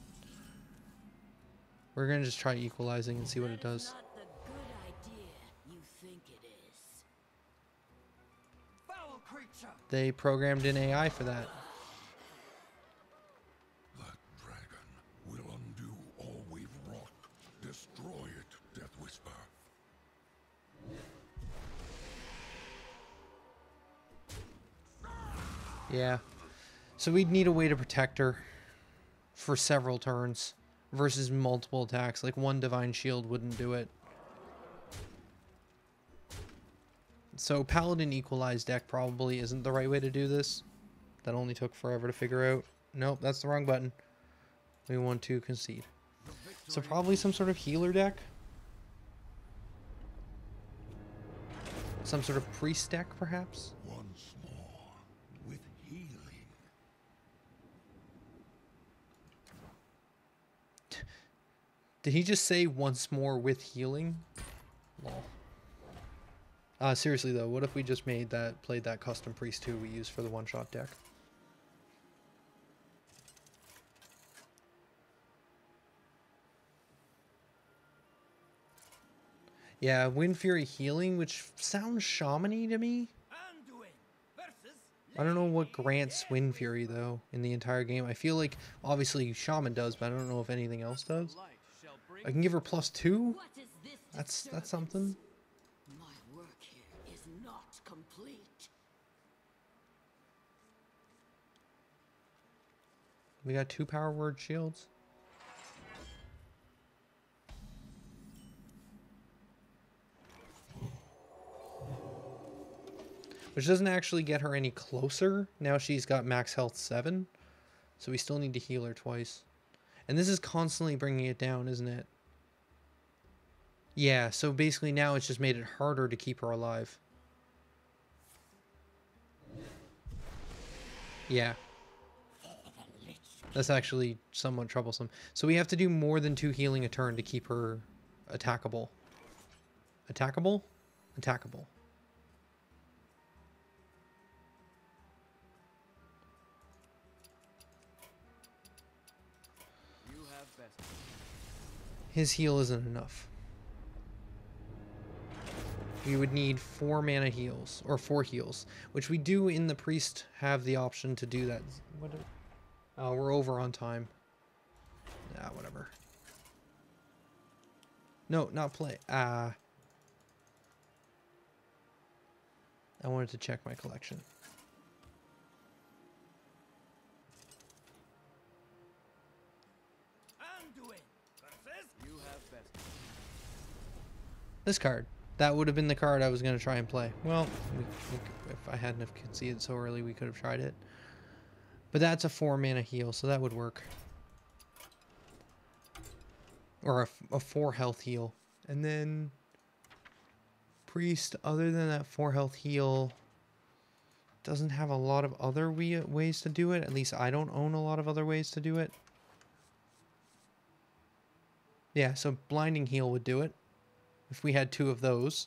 We're going to just try equalizing and see what it does. Not the good idea you think it is. Foul creature. They programmed in AI for that. That dragon will undo all we've wrought. Destroy it, Death Whisper. Yeah. So we'd need a way to protect her for several turns versus multiple attacks. Like one Divine Shield wouldn't do it. So Paladin Equalized deck probably isn't the right way to do this. That only took forever to figure out. Nope, that's the wrong button. We want to concede. So probably some sort of healer deck. Some sort of priest deck, perhaps? Once more, with healing. Did he just say once more with healing? Lol. Seriously though, what if we just played that custom priest 2 we used for the one-shot deck? Yeah, Wind Fury healing, which sounds shamany to me. Anduin versus I don't know what grants Wind Fury, though, in the entire game. I feel like, obviously, Shaman does, but I don't know if anything else does. Light shall bring I can give her +2? What is this That's disturbance? something. My work here is not complete. We got 2 power word shields. Which doesn't actually get her any closer. Now she's got max health 7. So we still need to heal her twice. And this is constantly bringing it down, isn't it? Yeah, so basically now it's just made it harder to keep her alive. Yeah. That's actually somewhat troublesome. So we have to do more than 2 healing a turn to keep her attackable. Attackable? Attackable. You have best. His heal isn't enough. We would need 4 mana heals, or 4 heals, which we do in the priest have the option to do that. Oh, we're over on time. Ah, whatever. No, not play. I wanted to check my collection. Anduin, princess. You have best. This card. That would have been the card I was going to try and play. Well, if I hadn't have conceded so early, we could have tried it. But that's a 4 mana heal, so that would work. Or a 4 health heal. And then priest, other than that 4 health heal, doesn't have a lot of other ways to do it. At least I don't own a lot of other ways to do it. Yeah, so blinding heal would do it. If we had 2 of those.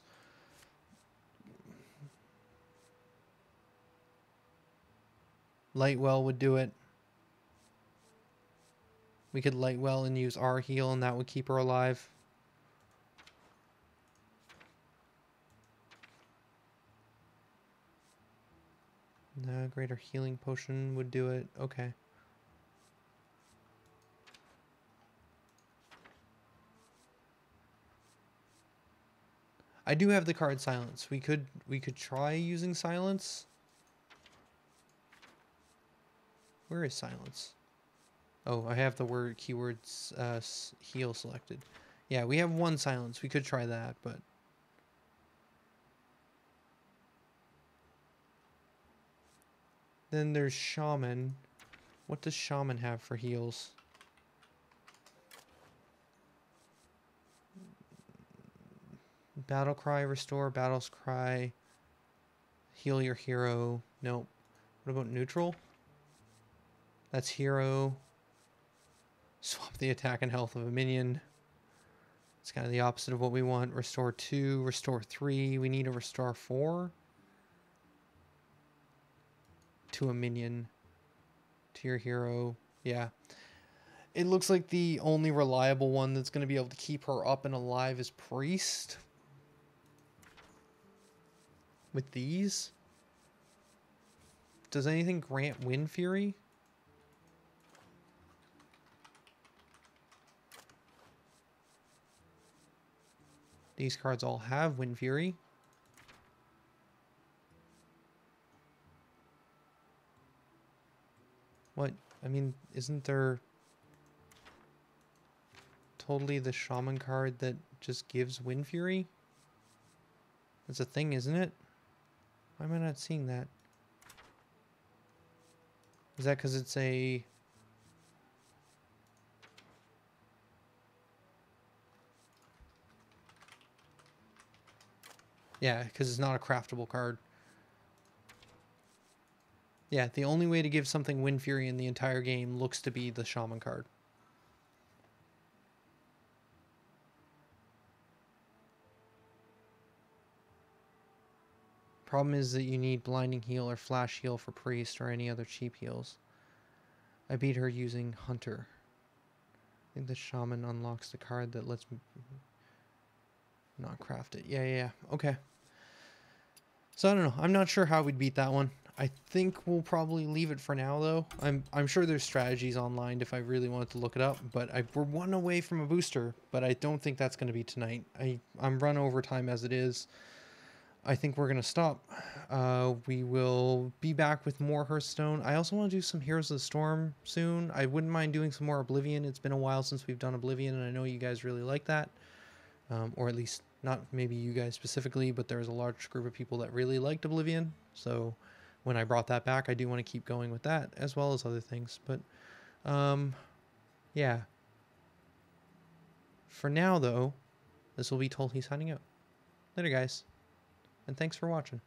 Lightwell would do it. We could Lightwell and use our heal, and that would keep her alive. The greater healing potion would do it. Okay. I do have the card Silence. We could try using Silence. Where is Silence? Oh, I have the keywords heal selected. Yeah, we have 1 Silence. We could try that, but then there's Shaman. What does Shaman have for heals? Battle Cry, restore, Battle's Cry, heal your hero. Nope. What about neutral? That's hero. Swap the attack and health of a minion. It's kind of the opposite of what we want. Restore 2, restore 3. We need a restore 4 to a minion. To your hero. Yeah. It looks like the only reliable one that's going to be able to keep her up and alive is priest. With these? Does anything grant Wind Fury? These cards all have Wind Fury. What? I mean, isn't there totally the Shaman card that just gives Wind Fury? That's a thing, isn't it? Why am I not seeing that? Is that because it's a... Yeah, because it's not a craftable card. Yeah, the only way to give something Wind Fury in the entire game looks to be the Shaman card. Problem is that you need Blinding Heal or Flash Heal for Priest or any other cheap heals. I beat her using Hunter. I think the Shaman unlocks the card that lets me not craft it. Yeah. Okay. So I don't know. I'm not sure how we'd beat that one. I think we'll probably leave it for now, though. I'm sure there's strategies online if I really wanted to look it up, but we're one away from a booster, but I don't think that's going to be tonight. I'm run over time as it is. I think we're going to stop. We will be back with more Hearthstone. I also want to do some Heroes of the Storm soon. I wouldn't mind doing some more Oblivion. It's been a while since we've done Oblivion, and I know you guys really like that. Or at least not maybe you guys specifically, but there's a large group of people that really liked Oblivion. So when I brought that back, I do want to keep going with that as well as other things. But yeah. For now, though, this will be Tolhi signing out. Later, guys. And thanks for watching.